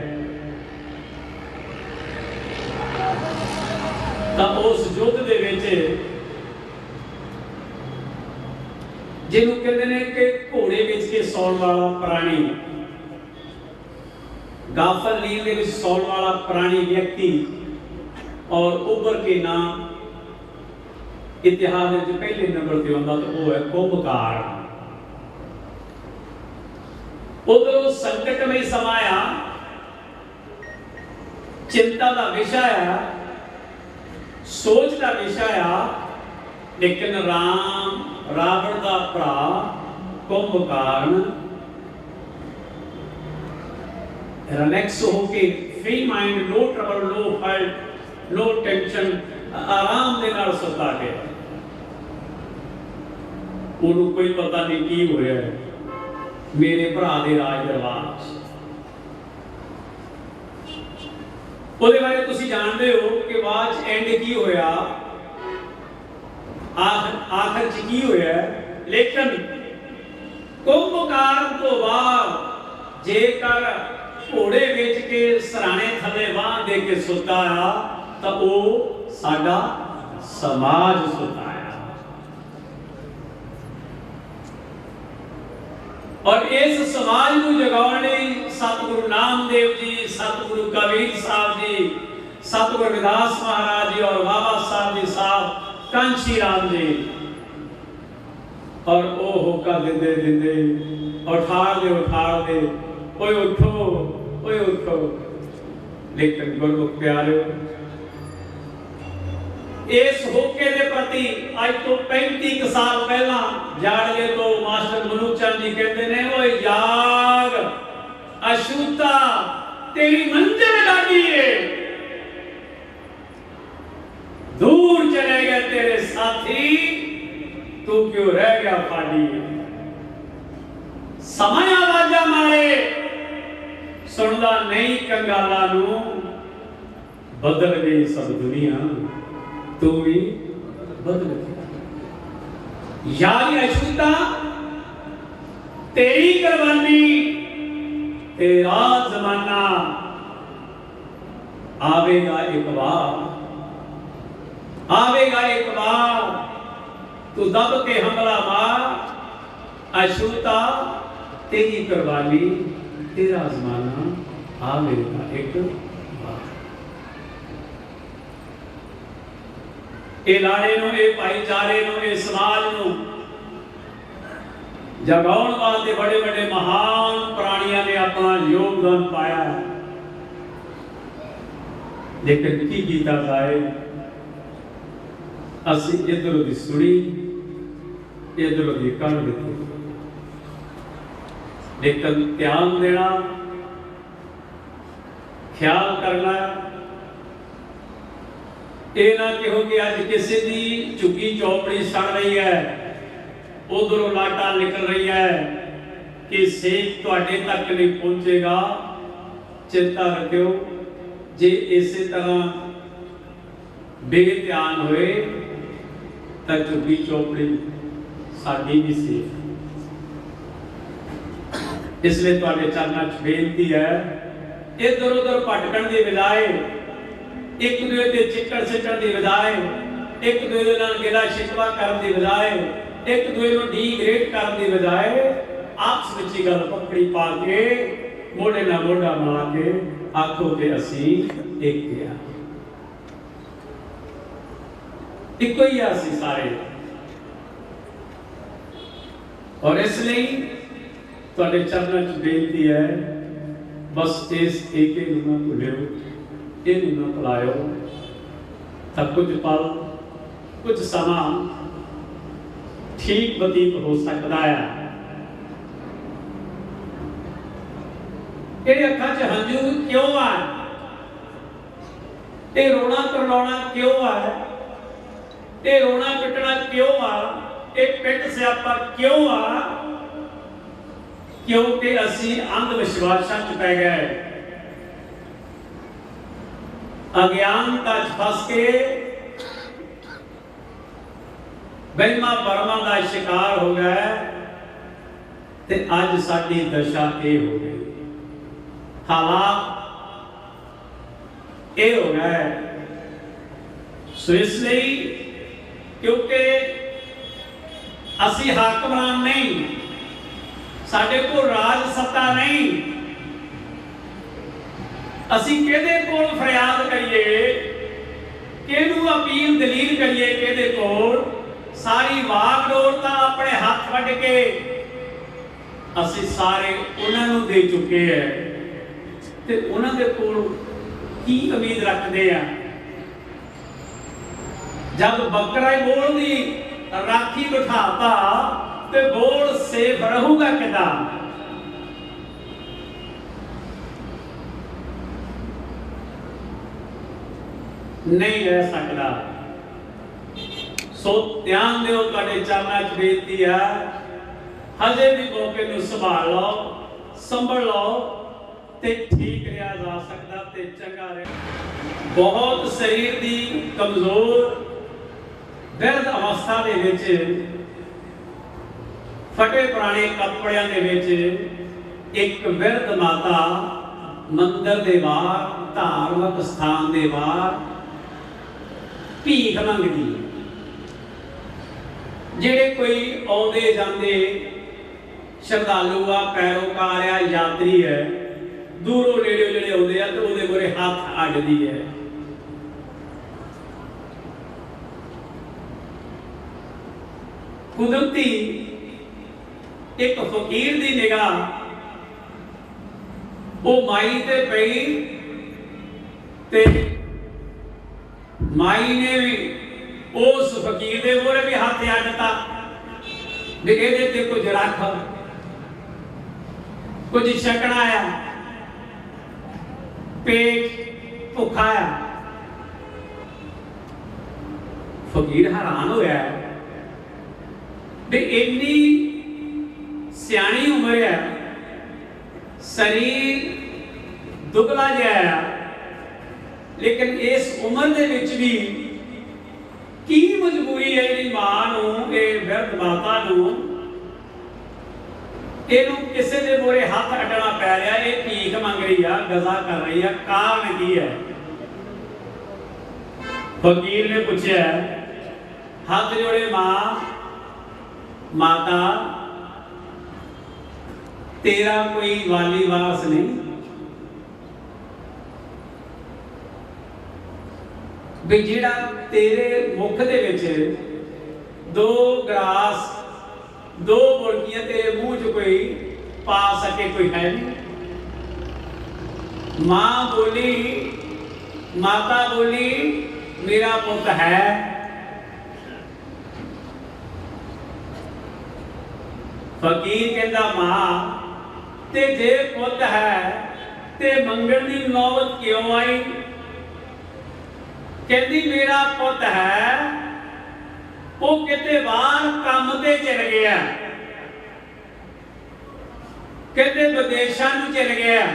तो उस युद्ध दे विच जिन्हों कहते हैं कि घोड़े बेच के सौण वाला प्राणी, गाफल नींद में सौण वाला प्राणी व्यक्ति और उबर के नाम इतिहास में पहले नंबर पे आता, तो वो है कुंभकार। उधर संकट में समाया, चिंता का विषय है, सोच का विषय है, लेकिन राम रावण का भरा कुंभकर्ण रिलैक्स होके free mind, no trouble, no fight, no tension, आराम दे नाल सुता के उन्होंने कोई पता नहीं की हो रहा है मेरे भरा दे राज दरबार। ਉਹਦੇ ਬਾਰੇ ਤੁਸੀਂ ਜਾਣਦੇ ਹੋ ਕਿ ਬਾਅਦ ਚ ਐਂਡ ਕੀ ਹੋਇਆ, ਆਖਰ ਚ ਕੀ ਹੋਇਆ। ਲੇਕਿਨ ਕੁੰਭਕਾਰ ਤੋਂ ਬਾਅਦ ਜੇਕਰ ਘੋੜੇ ਵੇਚ ਕੇ ਸਰਾਣੇ ਥੱਲੇ ਬਾਂਹ ਦੇ ਕੇ ਸੁੱਤਾ ਆ ਤਾਂ ਉਹ ਸਾਡਾ ਸਮਾਜ ਸੁੱਤਾ ਆ। और इस समाज को जगाने सतगुरु नामदेव जी, सतगुरु कबीर साहब जी, सतगुरु रविदास महाराज जी और बाबा साहब जी साहब कांशी राम जी और ओह होका देंदे देंदे उठाड़ दे ओए उठो। लेकिन गुरमुख प्यारे इस होके दे प्रति आज तो 35 साल पहला जाड़े तो मास्टर मनु चंद जी कहते ने ओए जाग अछूता तेरी मंजिल डाली है, दूर चले गए तेरे साथी, तू क्यों रह गया फाड़ी। समय आवाजा मारे सुनदा नहीं कंगाला नू, बदल गई सब दुनिया तू भी बदल गई। यारी अछूता तेरी कुर्बानी तेरा जमाना आवेगा एक बार तू दब के हमला मार। अछूता तेरी कुर्बानी तेरा जमाना आवेगा एक बार। ए लाड़े नो ए भाईचारे नो ए समाज नो जगाउण वास्ते बड़े बड़े महान प्राणियों ने अपना योगदान पाया, लेकिन की गीता जाए असी इधरों की सुनी इधरों की कर दी। लेकिन ध्यान देना ख्याल करना ये ना कहो कि अज किसी की झुग्गी चौपड़ी सड़ रही है, उधरों लाटा निकल रही है कि सेब तुहाडे तक नहीं पहुंचेगा। चिंता रखियो जे इसी तरह बेध्यान होए तो झुग्गी चौपड़ी साडी भी सेफ। इसलिए तुहाडे चरणों च बेनती है इधर उधर भटकण की बजाय, एक दूसरे ते चिक्कड़ सिੱਟਣ की बजाय, एक दूसरे नाल गिला शिकवा करने की बजाय, एक दूसरे को डीग्रेड करने की बजाय आपस में ही गल पकड़ी पा के मोढ़े ना मोढ़ा मिला के आखो कि असी एक है, इको ही असी सारे। और इसलिए तुहाडे चरणों च बेनती है बस इस एक ना भुलियो, इनू ना भुलायो, तो कुछ पल कुछ समा ठीक बतीत हो सकता है। ये अखां च हंझू क्यों है, ये रोना करलाउणा क्यों है, ये रोना पिटना क्यों है, ये पिट स्यापा क्यों है? क्योंकि असी अंधविश्वासां च पै गए, अज्ञानता च फस के वहमा भरमा का शिकार हो गए ते अज साडी दशा ये हो गई, हालात ये हो गए। सो इसलिए क्योंकि असी हाकमरान नहीं, साडे को राज सत्ता नहीं, असी किहदे कोल फरियाद करिए, किहनू अपील दलील करिए, किहदे कोल सारी वागडोर तो अपने हाथ वड के असी सारे उन्होंने दे चुके हैं, ते उन्होंने कोल की उम्मीद रखते हैं? जब बकरा बोल दी राखी बिठाता ते बोल सेफ रहूगा किदा? नहीं रह सकता। सो ध्यान दो, तुहाडे चरणों च बेनती है हजे भी मौके नूं संभाल लो, संभल लो ते ठीक रहा जा सकता ते चंगा रहा। बहुत शरीर की कमजोर बिरध अवस्था दे विच फटे पुराने कपड़ियां दे विच एक बिरध माता मंदिर दे बाहर, धार्मिक स्थान दे बाहर भीख मंगदी। जेड़े कोई आउंदे जांदे श्रद्धालु आ, पैरोकार आ, यात्री है, दूरों नेड़े जेड़े आउंदे आ तो उहदे मोरे हाथ अड्डदी है। कुदरती एक फकीर दी निगाह वो माई ते पई ते माई ने भी उस फकीर दे मोरे भी हाथ आ दिता भी इहदे ते कुछ रख, कुछ छकना आ, पेट भुखा आ। फकीर हैरान होया भी इन्नी सियाणी उम्र है, शरीर दुबला जिहा है, लेकिन इस उम्र दे विच भी की मजबूरी है इहदी मां नूं, इह बिरध माता नूं इहनूं किसे दे मोरे हथ अड्डना पै रिहा, इह भीख मंग रही है, गजा कर रही है, कारण की है? फकीर ने पूछा, हाथ जोड़े मां, माता तेरा कोई वाली वारस नहीं? भी जिहड़ा तेरे मुख दे विच दो ग्रास दो मुर्गियां तेरे मुंह च कोई पा सके, कोई है नहीं? मां बोली, माता बोली मेरा पुत है। फकीर कहता मां ते जे पुत है ते मंगण दी नौबत क्यों आई? कहती मेरा पुत है वो किते बाहर काम ते चल गया, कहते विदेशों नूं चल गया,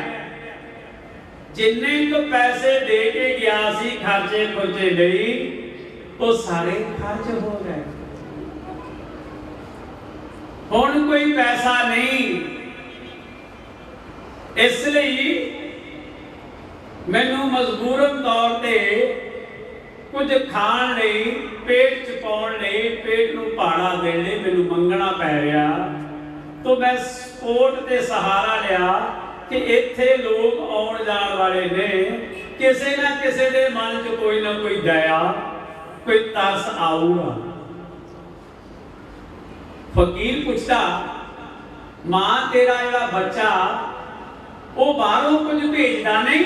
जिन्ने को पैसे दे के गया सी खर्चे खुर्चे लई वो सारे खर्च हो गए, हुण कोई पैसा नहीं, इसलिए मैनू मजबूरन तौर पे कुछ खाण लई, पेट चपाउण लई, पेट नूं पहाड़ा देण लई मैनू मंगना पै रिहा। तो मैं सपोर्ट ते सहारा लिया कि इत्थे लोग आउण जाण वाले ने, किसे ना किसे दे मन च कोई ना कोई दया, कोई तरस आऊगा। फकीर पूछता मां तेरा जिहड़ा बच्चा वो बाहरों कुछ भेजदा नहीं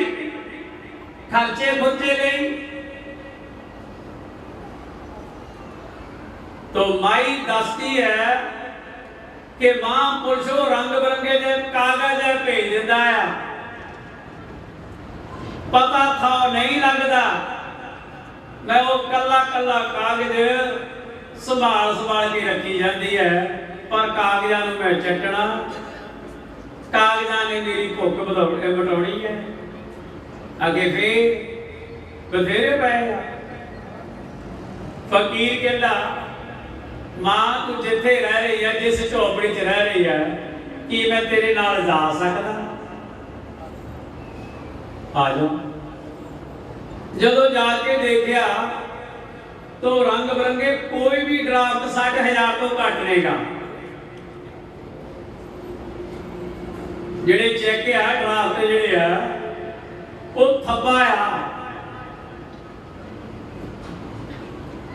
खर्चे खुर्चे लई? तो माई दसती है कि मां पुरुषों रंग बिरंगे दे कागज भेज दिंदा है, पता था नहीं लगता, मैं वो कला कला कागज संभाल संभाल के रखी जाती है, पर कागजां नूं मैं चटना, कागजां ने मेरी भुख मिटाउणी है, अगे फिर बथेरे पैगा। फकीर कहता मां तू जिथे रह रही है, जिस झोपड़ी च रह रही है, कि मैं तेरे नाल जा सकदा? आ जाओ। जदों जाके देखा तो रंग बिरंगे कोई भी ड्राफ्ट 60,000 तो घट नहींगा, जिहड़े चेक है ड्राफ्ट जिहड़े है वो थब्बा आ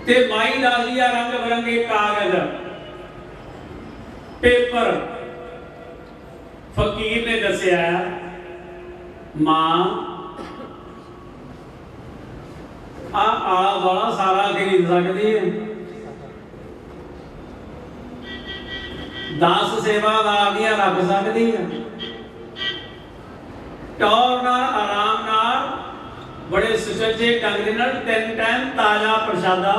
ते माई दसदी आ रंग बिरंगे कागज पेपर। फकीर ने दसिया मां आला दुआला सारा खरीद सकती है, 10 सेवादार दियां रख सकती है, टौर नाल आराम नाल बड़े सुचज्जे ढंग दे नाल 3 टाइम ताजा प्रसादा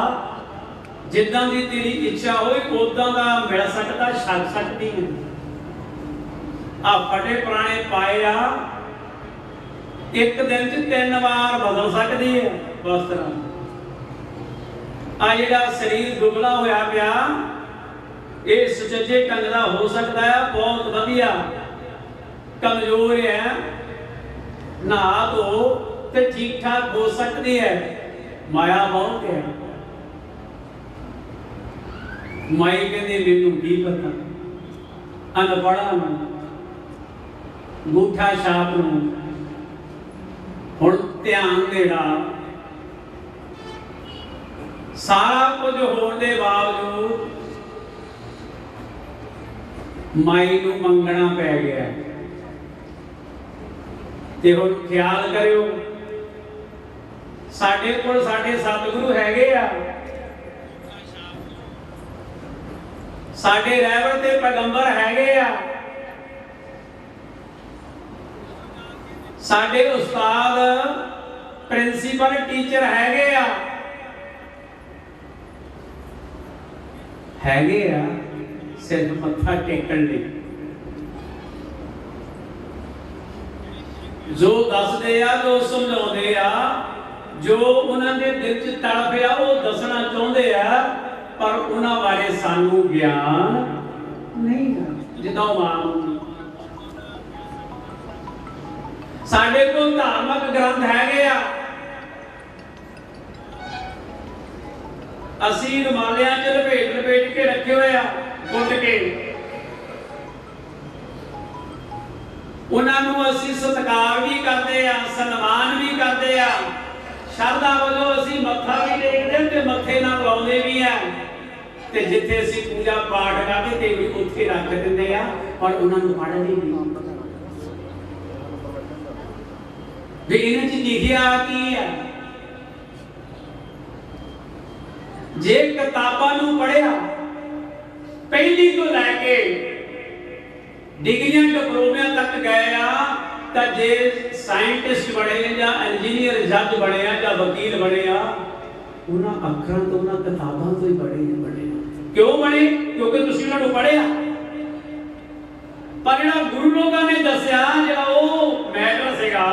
जिद्दां दी तेरी इच्छा होए उदां दा मिल सकदा, छक सकदी है। आ फटे पुराने पाए आ एक दिन च 3 बार बदल सकदी है वस्त्र। आ जिहड़ा शरीर दुबला होया पिया ये सुचज्जे ढंग दा हो सकदा है, बहुत वधिया। कमजोर है नहा धो ते ठीक ठाक हो सकती है, माया बहुत है। माई कहती मैनू की पता, अनपढ़ा नूं अंगूठा छाप नूं हुण ध्यान देना, सारा कुछ होने के बावजूद माई नूं मंगना पै गया। ते हुण ख्याल करियो, साडे कोल साडे सतगुरु हैगे आ, साडे रहबर ते पैगंबर हैगे आ, साडे उस्ताद प्रिंसीपल टीचर हैगे आ, सिर्फ मत्था टेकण लई। जो दसदे आ, जो समझाउंदे आ, जो उन्हां दे दिल च तड़प आ, वो दसना चाहुंदे आ, पर उन्हां बारे सानू ज्ञान नहीं है। जिद्दां मां साडे कोल धार्मिक ग्रंथ हैगे आ, असी रुमालियां च लपेट लपेट के रखे हुए आ, गुट के उन्हां नूं असी सत्कार भी करते आ, सन्मान भी करते आ, शरधा वल्लों असी मत्था भी टेकदे ते मत्थे नाल लाउंदे भी आ, ते जिथे असी पूजा पाठ करते ते भी उत्थे रख दिंदे आ, पर उन्हां नूं पढ़दे नहीं। भी इन्हां च लिखिया की है? जे किताबां नूं पढ़िया पहली तो लैके डिग्रियां डिप्लोमियां तक गए आ, तां जे साइंटिस्ट बने या इंजीनियर जज बने या वकील बने आ, उन्हां अखरां तो उन्हां किताबां तो ही बने। क्यों बने? क्योंकि तुसीं उन्हां नूं पढ़िया। पर जिहड़ा गुरु लोकां ने दसिया, जिहड़ा वो मैटर सीगा,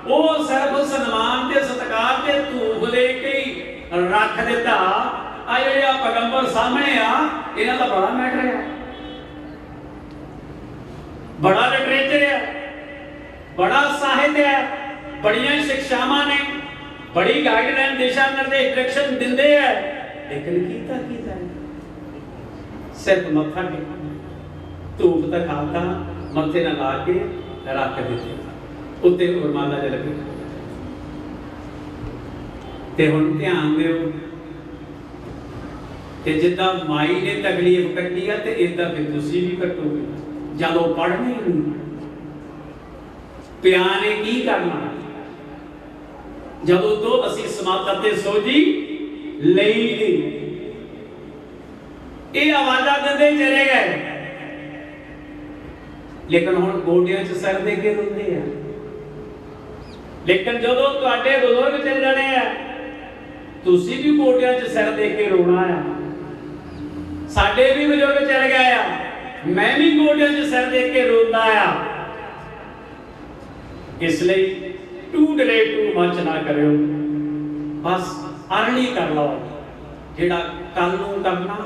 वो सिर्फ सन्मान ते सत्कार ते धूफ दे के ही रख दिता। आ जिहड़े पैगंबर सामने आ, इन्हां दा बड़ा मैटर है, बड़ा लिटरेचर है, बड़ा साहित्य है, बड़ियां शिक्षावां ने, बड़ी गाइडलाइन दिशा निर्देश डायरेक्शन दिंदे है, लेकिन कीता की जाए? सिर्फ मत्था टेकना, धूप दिखाता, मत्थे नाल ला के रख दिते, उत्ते उरमाला च लगे। ते हुण ध्यान दिओ, ते जिद्दां माई ने तकलीफ कट्टी है, ते इदां फिर तुसीं भी कट्टोगे। जदों पढ़ने नहीं, पिया ने की करना? जदों तो असी समात ते सोझी लई नहीं, ये आवाज़ां दिंदे चले गए, लेकिन हुण गोडियां च सिर दे के रोंदे आ। लेकिन जदों तुहाडे बुजुर्ग चल जाने आ, तुसीं भी गोडियां च सिर दे के रोना आ। साडे भी बुजुर्ग चल गए आ, मैं भी गोडियां च सिर दे के रोंदा आ। इसलिए टू डिले टू मच ना करियो, बस अर्ली कर लो। जिहड़ा कल नूं करना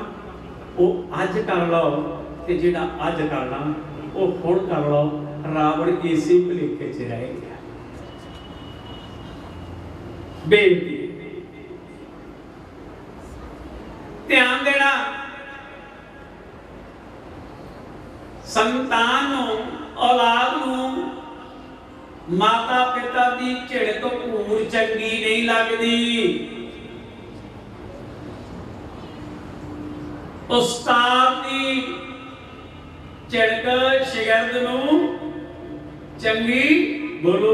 वो अज कर लो, ते जिहड़ा अज करना वो हुण कर लो। रावण इसी भुलेखे च रह गया। बेनती ध्यान देना, संतान नूं, औलाद नूं माता पिता की झिड़क घूर चंगी नहीं लगती। उस्ताद की झिड़क शागिर्द नूं चंगी बोलो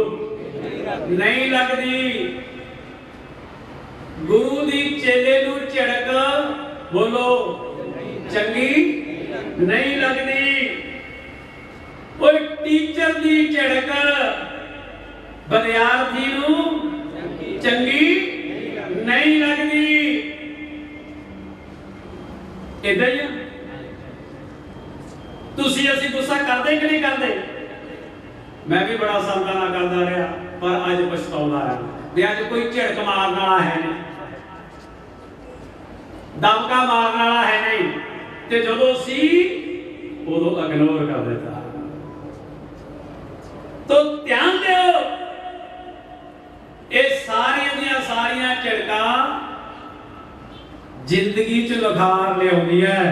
नहीं लगती। गुरु दी चेले नूं झिड़क बोलो चंगी नहीं लगती। कोई टीचर दी झिड़क विद्यार्थी नूं चंगी नहीं लगती। इदां ही तुसीं असीं गुस्सा करदे कि नहीं करदे? मैं भी बड़ा सामना करता रहा, पर अज पछताउंदा है भी अज कोई झिड़क मारन वाला है नहीं, दबका मारन वाला है नहीं, ते जदों सी उदों इग्नोर कर देता। तो ध्यान दिओ, ये सारियां झिड़कां जिंदगी च लखार लियाउंदी है,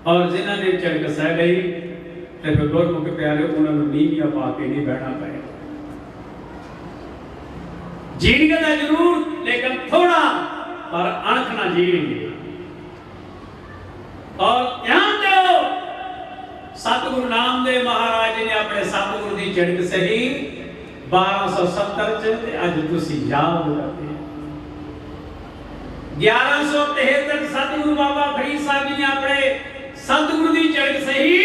और जिन्हां ने झिड़क सह गई ते फिर गुरमुख प्यारे उन्हां नूं नीवियां पा के नहीं बहना पए। जीणगे जरूर, लेकिन थोड़ा, पर अणख ना जीणगे। और ध्यान दो, सतगुरु नामदेव महाराज जी ने अपने सतगुरु की झिड़क सही 1270 च ते अज तुसी याद करते हैं। 1173 सतगुरु बाबा फरीद साहब जी ने अपने सतगुरु की झिड़क सही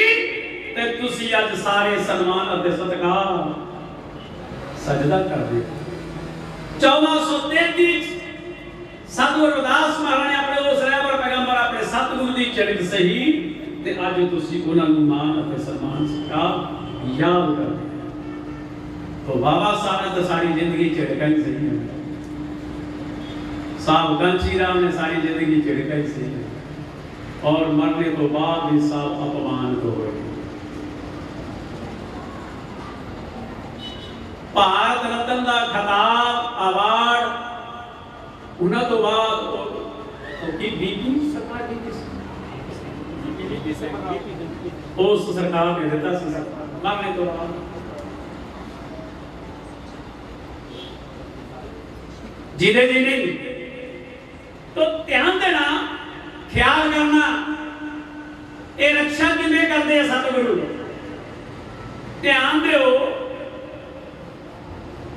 ते तुसी अज सारे सन्मान अते सत्कार सजदा करते। 1433 सतगुरु रविदास महाराज ने अपने उस रहबर पैगंबर अपने सतगुरु की झिड़क सही ते अज तुसी उन्हां नूं मान अते सम्मान सत्कार याद करते। तो बाबा साहब ने तो सारी जिंदगी झिड़का ही सही है। साहब कांची राम ने सारी जिंदगी झिड़का ही सही है और मरने को बाद भी साहब अपमान तो हुए। भारत रत्न का खिताब अवार्ड उन्होंने तो बाद की बीबी सरकार उस सरकार ने दिता सी मरने तो बाद। जिदे जी नहीं तो ध्यान देना ख्याल करना ये रक्षा किमें करते हैं सतगुरु। ध्यान दो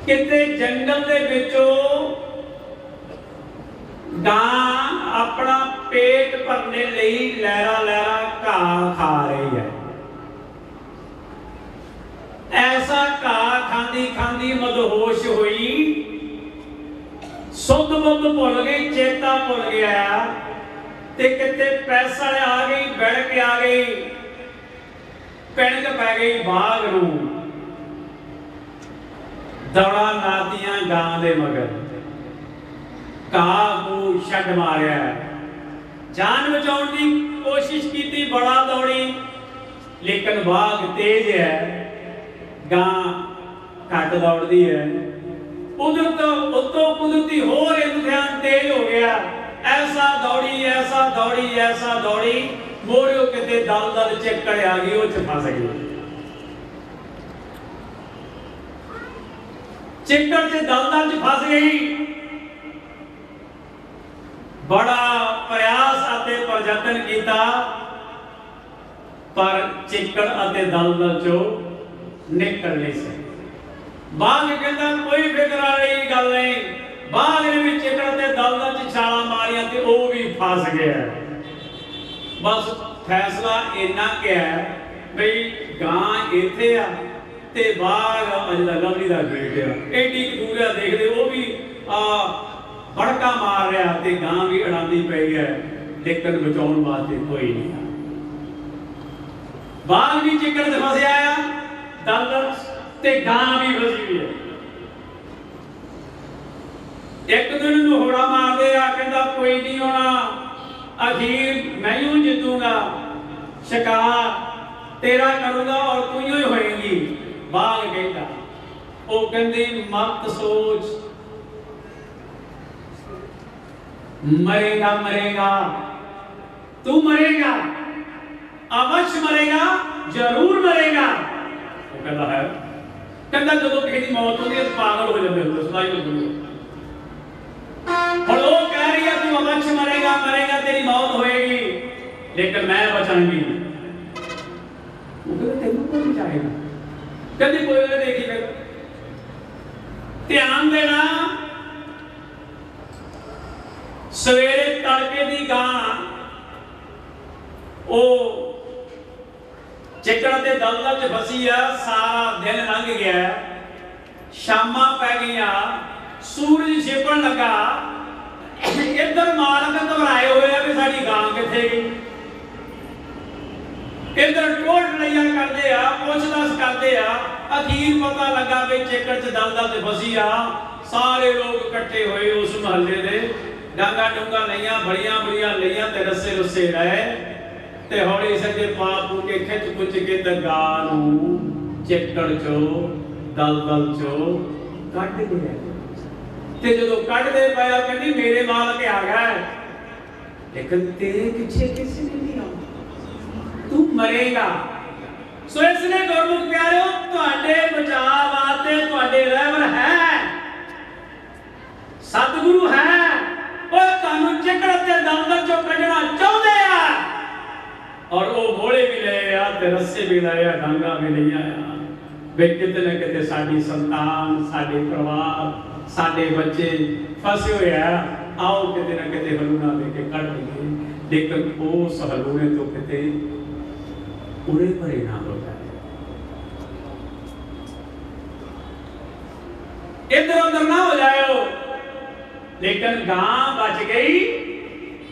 किते जंगल दे विचों गां अपना पेट भरने लई लहरा लहरा घाह खा रही है। ऐसा घाह खांदी खांदी मदहोश हुई सुध बुद्ध भुल गई चेता भुल गया ते किते पैसा आ गई बैठ के आ गई पिणक पै गई बाघ नूं दौड़ा लादियां गां दे मगर घाह को छड्ड मारिया जान बचाउण दी कोशिश की बड़ा दौड़ी लेकिन बाघ तेज है गां घट दौड़ती है। कुदरत उत्तों कुदरती होर इम्तिहान तेज हो गया ऐसा दौड़ी मोड़ियों किते दल चिक्कड़ आ गई वो फस गई। चिक्कड़ से दल फस गई। बड़ा प्रयास अते प्रयत्न किया पर चिक्कड़ अते दल चो निकल नहीं सकी। बाघ कहता कोई फिक्र वाली गल नहीं बाघ ने भी चिकड़ ते दल च छाला मारिया ते वो भी फस गया। बस फैसला इन्ना क्या है भाई गां इथे आ ते बाघ अजदा लवली दा गेट आ एडी दूर आ देखदे वो भी भड़का मार रहा ते गां भी अड़ांदी पई है लेकिन बचाउण वास्ते कोई नहीं। बाघ भी चिकड़ ते फसिया आ दल ते गां भी फसी हुई है। एक दिन नोहड़ा मार दे कहता कोई नहीं होना आखिर मैं ही जीतूंगा शिकार तेरा करूंगा और तू ही होएगी। बाघ कहता वो कहती मत सोच मरेगा मरेगा तू मरेगा अवश्य मरेगा जरूर मरेगा। वो कहता है कहता जो किसी की मौत होती है पागल हो जाते हैं सुनाई होती है और वो कह रही है तू अवश्य मरेगा मरेगा तेरी मौत होएगी लेकिन मैं बचाऊंगी। वो कहते तेनू कौन बचाएगा कहती कोई नहीं देखी फिर। ध्यान देना सवेरे तड़के दी गां ओ चिकड़ ते दलदल च फसी आ सारा दिन लंघ गया शामां पै गईयां सूरज छिपण लगा इधर मालक घबराए हुए भी साडी गां किथे गई। इधर टोट लैया करते आ पुछताछ करते आ अखीर पता लगा कि चिकड़ च दलदल ते फसी आ। सारे लोग इकट्ठे होए उस महल्ले दे डांगा डूंगा लईयां बड़ियां लईयां ते रस्से रुस्से रहे ते हौली सजे पा पू के खिच पुच के ते गां नूं चिकड़ चो दलदल चो कट गया ते जदों कटदे पिया कहंदी मेरे मालक आ गया लेकिन तेरे पीछे किसी ने नहीं आया तू मरेगा। सो इसलिए गुरमुख प्यारे तुहाडे बचाव वास्ते तुहाडे रहबर है सतगुरु है वो तुहानू चिकड़ ते दलदल चो कढना चाहुंदे आ और वो घोड़े भी ले आ ते रस्से भी लाया डांगा भी नहीं आया वे किते न किते साडी संतान साडे परिवार साडे बच्चे फसे हुए हैं आओ किते न किते हलूना लेके कट लगे लेकिन उस हलूने तो किते उड़े परे ना हो जाए इधर उधर ना हो जाओ लेकिन गां बच गई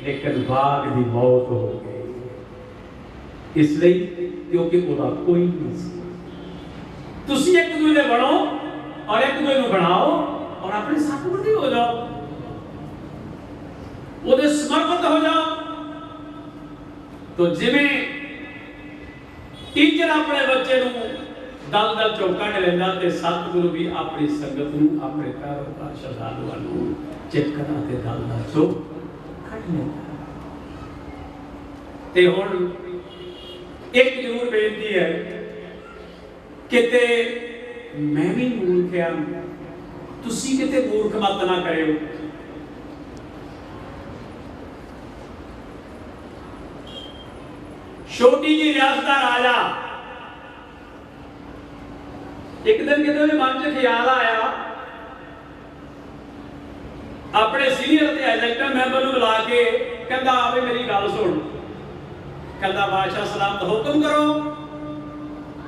लेकिन बाघ की मौत हो गई इसलिए क्योंकि ਉਹਦਾ कोई नहीं सी तुसी एक दूसरे बनो और एक दूसरे को बनाओ और अपने साथी हो जाओ ਉਹਦੇ ਸਮਰਪਿਤ ਹੋ जाओ तो जिवें टीचर अपने बच्चे ਨੂੰ दल दल चों कढ लेंदा ते सतगुरु भी अपनी संगत ਨੂੰ अपने पैरोकार श्रद्धालुआं ਨੂੰ चिपकदा ते दल दल चों कढ लेंदा ते हुण एक जरूर बेनती है किते मैं भी मूर्ख हाँ तुसी किते मूर्ख मत ना करियो छोटी जी रियासत का राजा एक दिन किते उहदे मन च ख्याल आया अपने सीनियर ते एग्जीक्यूटिव मैंबर नूं बुला के कहंदा आवे मेरी गल सुन कहंदा बादशाह सलामत हुक्म करो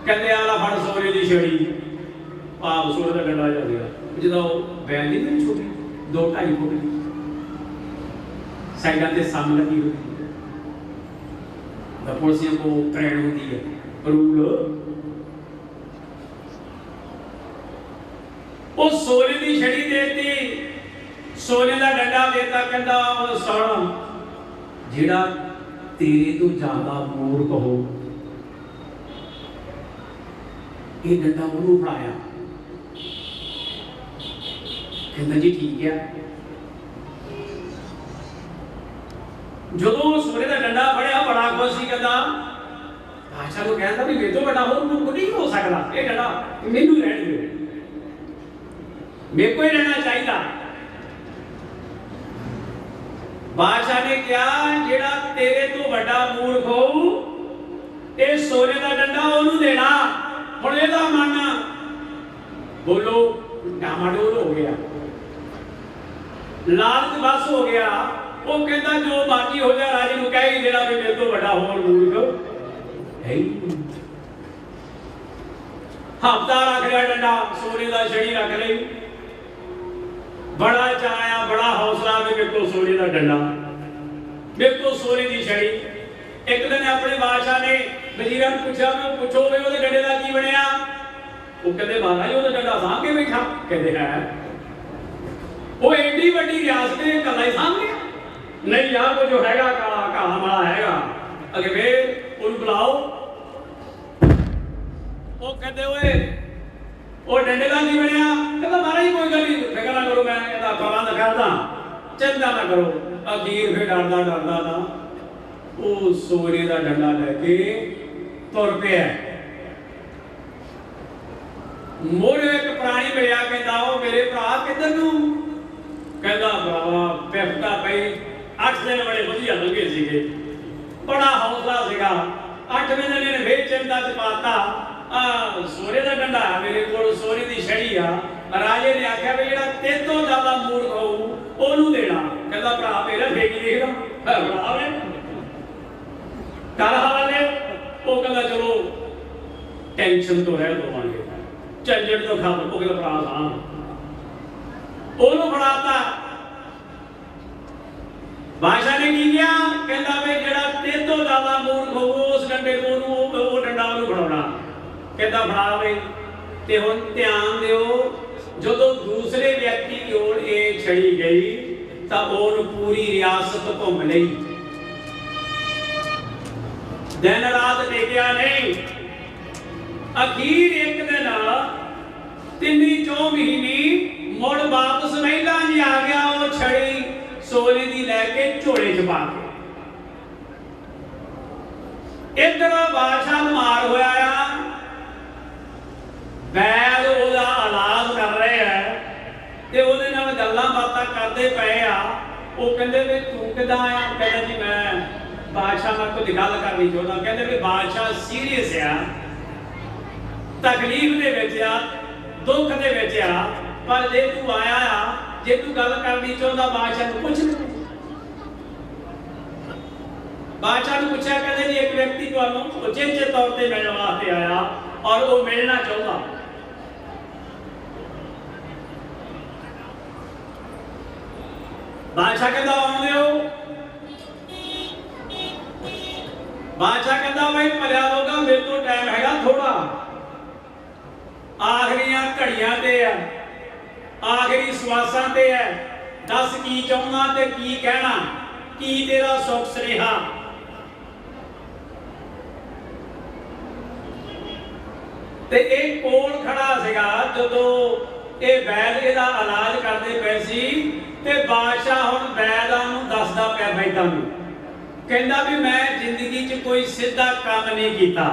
कहंदे आला फड़ सोने दी छड़ी आप सोने दा डंडा जा जदों बैल नहीं छोटी 2-2.5 फुट दी साइडां ते सम लगी होती है पुलिसियों को ट्रेन होती है रूल वो सोने दी छड़ी देती सोने दा डंडा देता कहंदा सुन जिहड़ा तेरे तो ज्यादा मूर्ख हो ये डंडा उन्होंने फड़ाया कहता जी ठीक है जो सोने का डंडा फड़िया बड़ा खुश ही कहता बादशाह को कहता भी मेरे तो बड़ा हो नहीं हो सकता ये डंडा मैनू रहने दो मेरे को ही रहना चाहिए बादशाह ने क्या जेड़ा तेरे तो बड़ा मूर्ख हो ये सोने का डंडा ओनू देना हुण एदा मन बोलो डामाडोल हो गया लालच बस हो गया वो कहता जो बाकी हो जाए राजे नूं कह ही देना भी मेरे तो बड़ा होर मूर्ख है हफ्ता रख लिया डंडा सोने का छड़ी रख ली बड़ा चाया बड़ा हौसला भी मेरे को सोने का डंडा मेरे को सोने की छड़ी एक दिन अपने बादशाह ने वजीरां नूं पूछा पूछो वे ओहदे डंडे का की बनया वो कहते महाराज ओहदा डंडा सां के बैठा कहते है वो एडी वड्डी रियासत कला ही सां गया नहीं यार वो जो हैगा काला काला माला हैगा अगे वे उन बुलाओ वो कहते ओए वो डंडे का की बनया कहता महाराज कोई गल नहीं फिक्र ना करो मैं ਇਹਦਾ प्रबंध करदा चिंता ना करो अखीर फिर डरदा डरदा ना वो सोने का डंडा लेके तुर पिया मोरे एक प्राणी मिलिया कहता वो मेरे भरा किधर नूं कहता भरावा पिफता पई 8 दिन बड़े वधिया लंघे सीगे बड़ा हौसला सीगा 8वें दिन ने फिर चिंता च पाता सोने का डंडा मेरे को सोने की छड़ी आ राजे ने आख्या भी जेड़ा तेरे तो ज्यादा मूर्ख हो ओनू देना कहता भरा मेरा फेकी देखदा भरा वे कर हवाले वो कहता चलो टेंशन तो है दोवांगे झंझट तो खत्म वो कहता भरा सां ओनू फड़ाता बादशाह ने की किया कहता भी जेड़ा तेरे तो ज्यादा मूर्ख हो उस डंडे को वो डंडा ओनू फड़ाउणा कहता फड़ा वे ते हुण ध्यान दिओ जदों दूसरे व्यक्ति की ओर ये छड़ी गई तां ओन पूरी रियासत घुम लई दिन रात टेकिया नहीं अखीर एक दिन 3-4 महीने मुड़ वापस महिला जी आ गया वो छड़ी सोने की लैके झोले च पा के इधर बादशाह बीमार होया बैल ओदा इलाज कर रहे हैं ते ओदे नाल गल्लां बातां करदे पए आ वो कहंदे वे तू किदां आया कहंदा जी मैं बादशाह नाल कुछ गल करनी चाहता। कहते भी बादशाह सीरीयस आ, तकलीफ दे विच आ, दुख दे विच आ, पर जे तू आया आ, जे तू गल करनी चाहता बादशाह नूं पुछ ले। बादशाह ने पूछा, कहते जी एक व्यक्ति तुहानूं उचेचे तौर पर मिलने वास्ते आया और वो मिलना चाहता। बादशाह कहता आउण दिओ। बादशाह कहता भाई भलिया लोगा मेरे तो टाइम हैगा थोड़ा, आखिरियां घड़ियां ते है, आखिरी सवासां ते है, दस की चाहुंदा ते की कहना, की तेरा सुख सुनेहा। ते एक कोल खड़ा सीगा जदों ये वैद इहदा इलाज करदे पए सी ते बादशाह हुण वैदां नूं दसदा पिया वैदां नूं, कहंदा भी मैं जिंदगी च कोई सीधा काम नहीं कीता,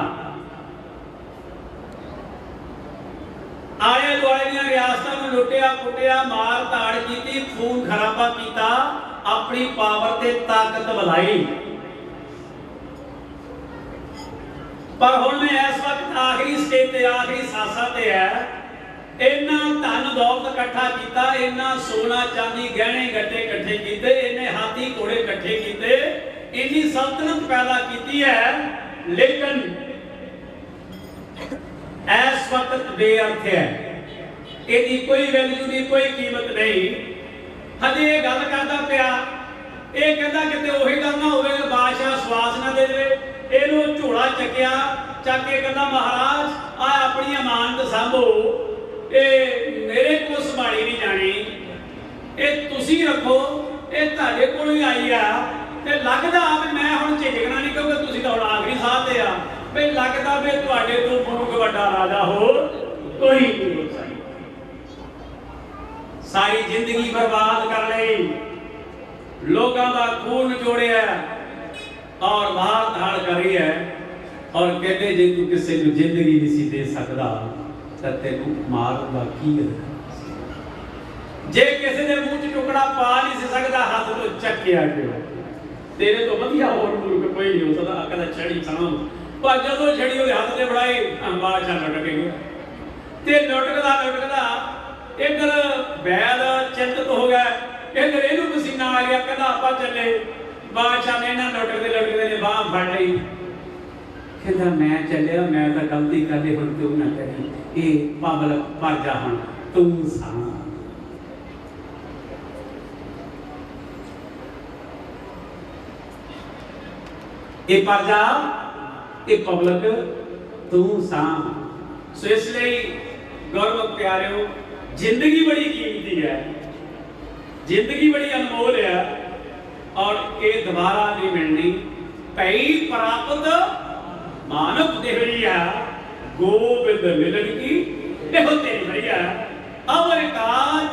आले दुआले दीआं रियासतां नूं लुटिया पुटिया, मार धाड़ कीती, खून खराबा कीता, अपनी पावर ते ताकत बढ़ाई, पर हुण मैं इस वक्त आखिरी स्टेज ते आखिरी सासा ते है, इन्ना धन दौलत इकट्ठा किया, इन्ना सोना चांदी गहने गट्टे इकट्ठे किए, इन्ने हाथी घोड़े इकट्ठे किए, इन्नी सल्तनत पैदा की है, लेकिन इस वक्त बेअर्थ है, इसकी कोई वैल्यू नहीं, कोई कीमत नहीं। हजे ये गल करता पिया, ये कहता कि उही गल ना होवे बादशाह सवास ना दे दे, इहनूं झोला चकिया, चक के कहता महाराज आ अपनी अमानत सांभो, ये मेरे को संभाली नहीं जानी, ये तुसी रखो, ये तुहाडे कोल ही आई आ, ते लगदा भी मैं हुण झिझकना नहीं क्योंकि तुसी तां हुण आखिरी साह ते आ, भी लगदा भी तुहाडे तो मूर्ख वड्डा राजा हो कोई नहीं हो सकदा। सारी जिंदगी बर्बाद कर लई, लोगों का खून जोड़िया और मार धाड़ करी है, और कहते जे तू किसी को जिंदगी नहीं सी दे सकदा तां तैनूं मारन दा की जे किसी दे मूंह च टुकड़ा पा नहीं सी सकदा हाथ तो चक्किया क्यों, तेरे तो वधिया होर मुल्क कोई नहीं हो सकदा। कहदा छड़ी सां, पर जदों छड़ी ओदे हाथ ते फड़ाई बादशाह लटक गया, ते लटकदा इधर वैद चिंतित हो गया, इधर इहनूं पसीना आ गया, कहदा आपां चले। बादशाह ने इन्हां लटकदे ने बांह फड़ लई, कहता मैं चलिया, मैं तो गलती कर ली, हुण तू ना करी, ये पागल मर जा, हुण तू सा ये पर जा, ये पब्लिक तू सा। सो इसलिए गौरव प्यारिओ, जिंदगी बड़ी कीमती है, जिंदगी बड़ी अनमोल है, और ये दोबारा नहीं मिलनी। पई प्राप्त मानव देहरिया, गोबिंद मिलन की देखो तेरी भैया, अवर काज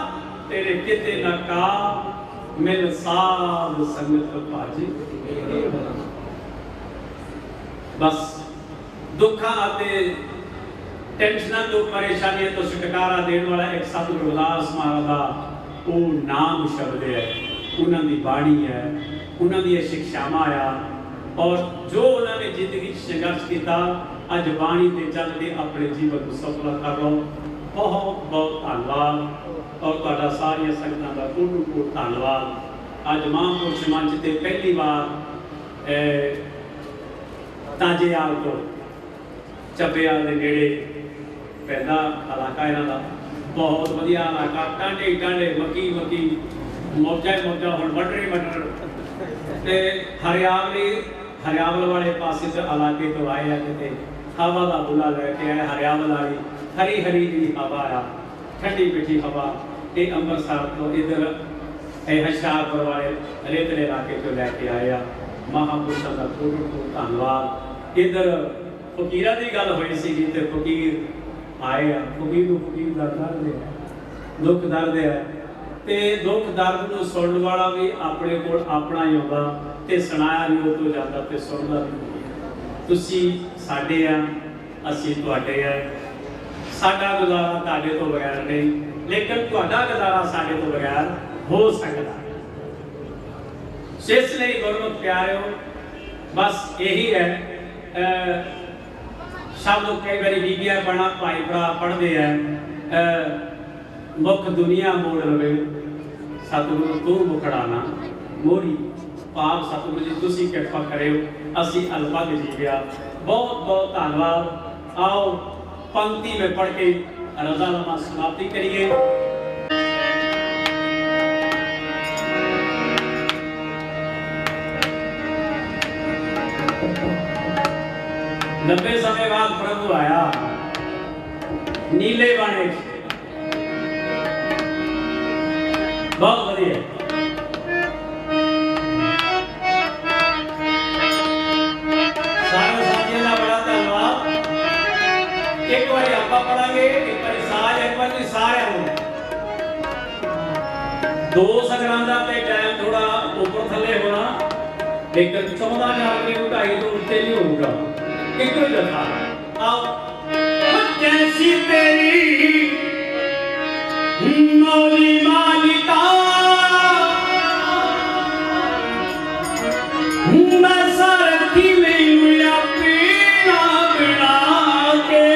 तेरे किते न का, मिल साध संगत पाजी। बस दुखा आते टेंशना तो परेशानियां तो छुटकारा देने वाला एक सतगुरु रविदास महाराज का वो नाम शब्द है, उन्होंने बाणी है, उन्होंने शिक्षावां आ, और जो उन्होंने जिंदगी संघर्ष किया, अज बाणी ते चल के अपने जीवन को सफल कर लो। बहुत बहुत धन्यवाद, और तुहाडा सारिया संगतां दा कोट-कोट धन्यवाद। अज महापुरुष मंच ते पहली बार ताजेआल तो ਚੱਬੇਆਲ ਦੇ ਨੇੜੇ पैदा इलाका इन्हां दा, बहुत वधिया इलाका, टांडे टांडे मक्की मक्की, मौजा मौजा, हुण मटर मटर, ते हरियावल वाले पासे ते इलाके तो आए हैं, ते हवा का बुला लैके आए, हरियावल वाली हरी हरी जी हवा आ, ठंडी मीठी हवा, ये अंमृतसर तो इधर हुशियारपुर वाले रेतले इलाके तो लैके आए आ। महापुरुषों का बहुत धन्यवाद। इधर फकीर की गल हुई सी, तो फकीर आए, फकीर को फकीर का दर्द है, दुख दर्द है, तो दुख दर्द को सुनने वाला भी अपने को अपना ही होगा, तो सुनाया भी वो तो जाता, तो सुनता भी तुसी साडे आ, असी तुहाडे आ, साडा गुजारा तुहाडे तो बगैर नहीं, लेकिन तुहाडा गुजारा साडे तो बगैर हो सकता। इसलिए गुरमुख प्यारिओ, बस यही है। सब लोग कई बार बीबिया बना भाई भरा पढ़ते हैं मुख दुनिया मोड़ लवे सतगुरु तू मुखड़ाना मोड़ी पाप सतगुरु जी तुसी कृपा करो असी अलपग जीविया। बहुत बहुत धन्यवाद। आओ पंक्ति में पढ़ के रजा लमा समाप्ति करिए। लंबे समय बाद प्रभु आया नीले बाणे बहुत बढ़िया। सारे साथियों का बड़ा धन्यवाद। एक बार आपा पढ़ांगे, एक बार साज, एक बार सारे दो संग्रांदा पे टाइम थोड़ा ऊपर थले होना, लेकिन 14 जाकर के उठाई तो उठते नहीं होगा। एक ही दफा आओ जैसी तेरी मौली मालिका मैं सरकी में अपना बना के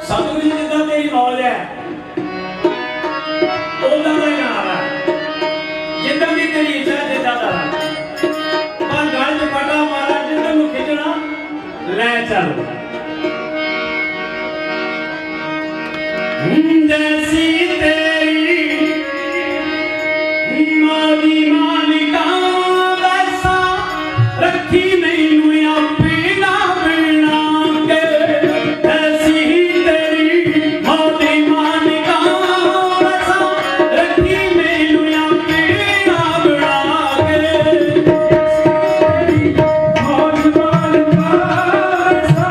सतगुरु जी जिदा तेरी मौज है ओदा का ही नाम है। जिदा भी तेरी इच्छा जिदा दा पर गल च पटा मारा जिधर नु खिंचना ले चल। जैसी तेरी मौली मालिका वैसा रखी मैनू अपना बना के। ऐसी तेरी मौली मालिका वैसा रखी मैनू अपना बना के। मौली मालिका वैसा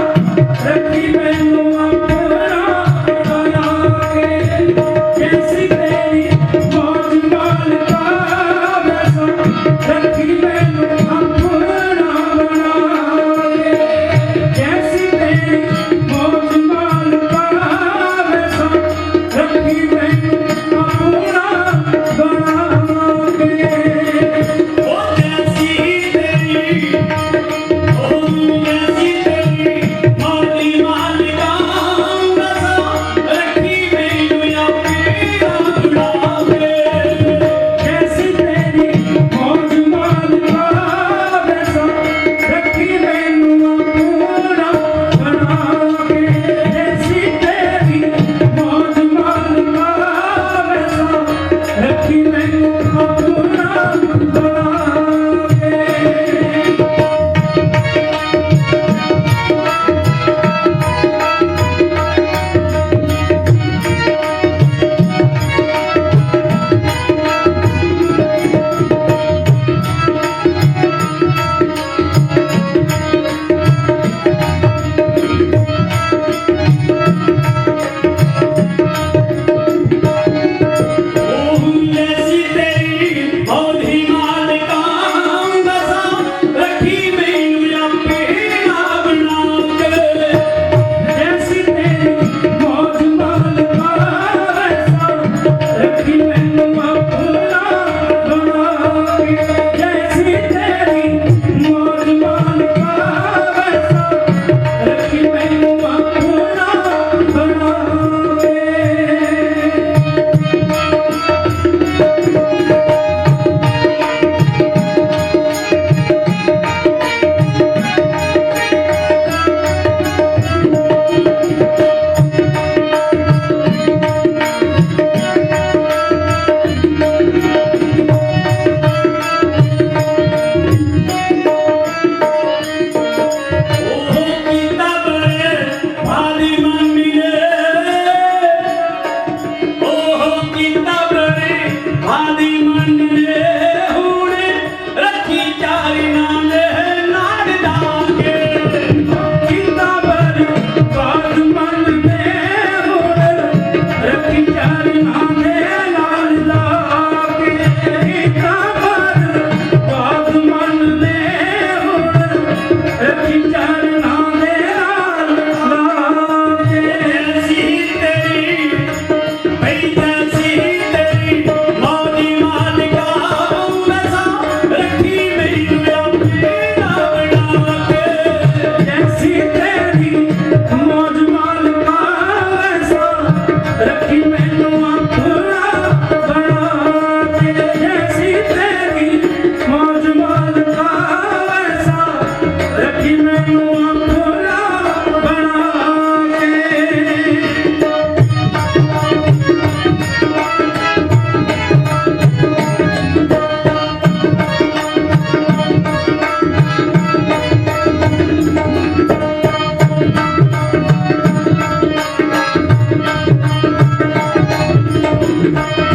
Thank you.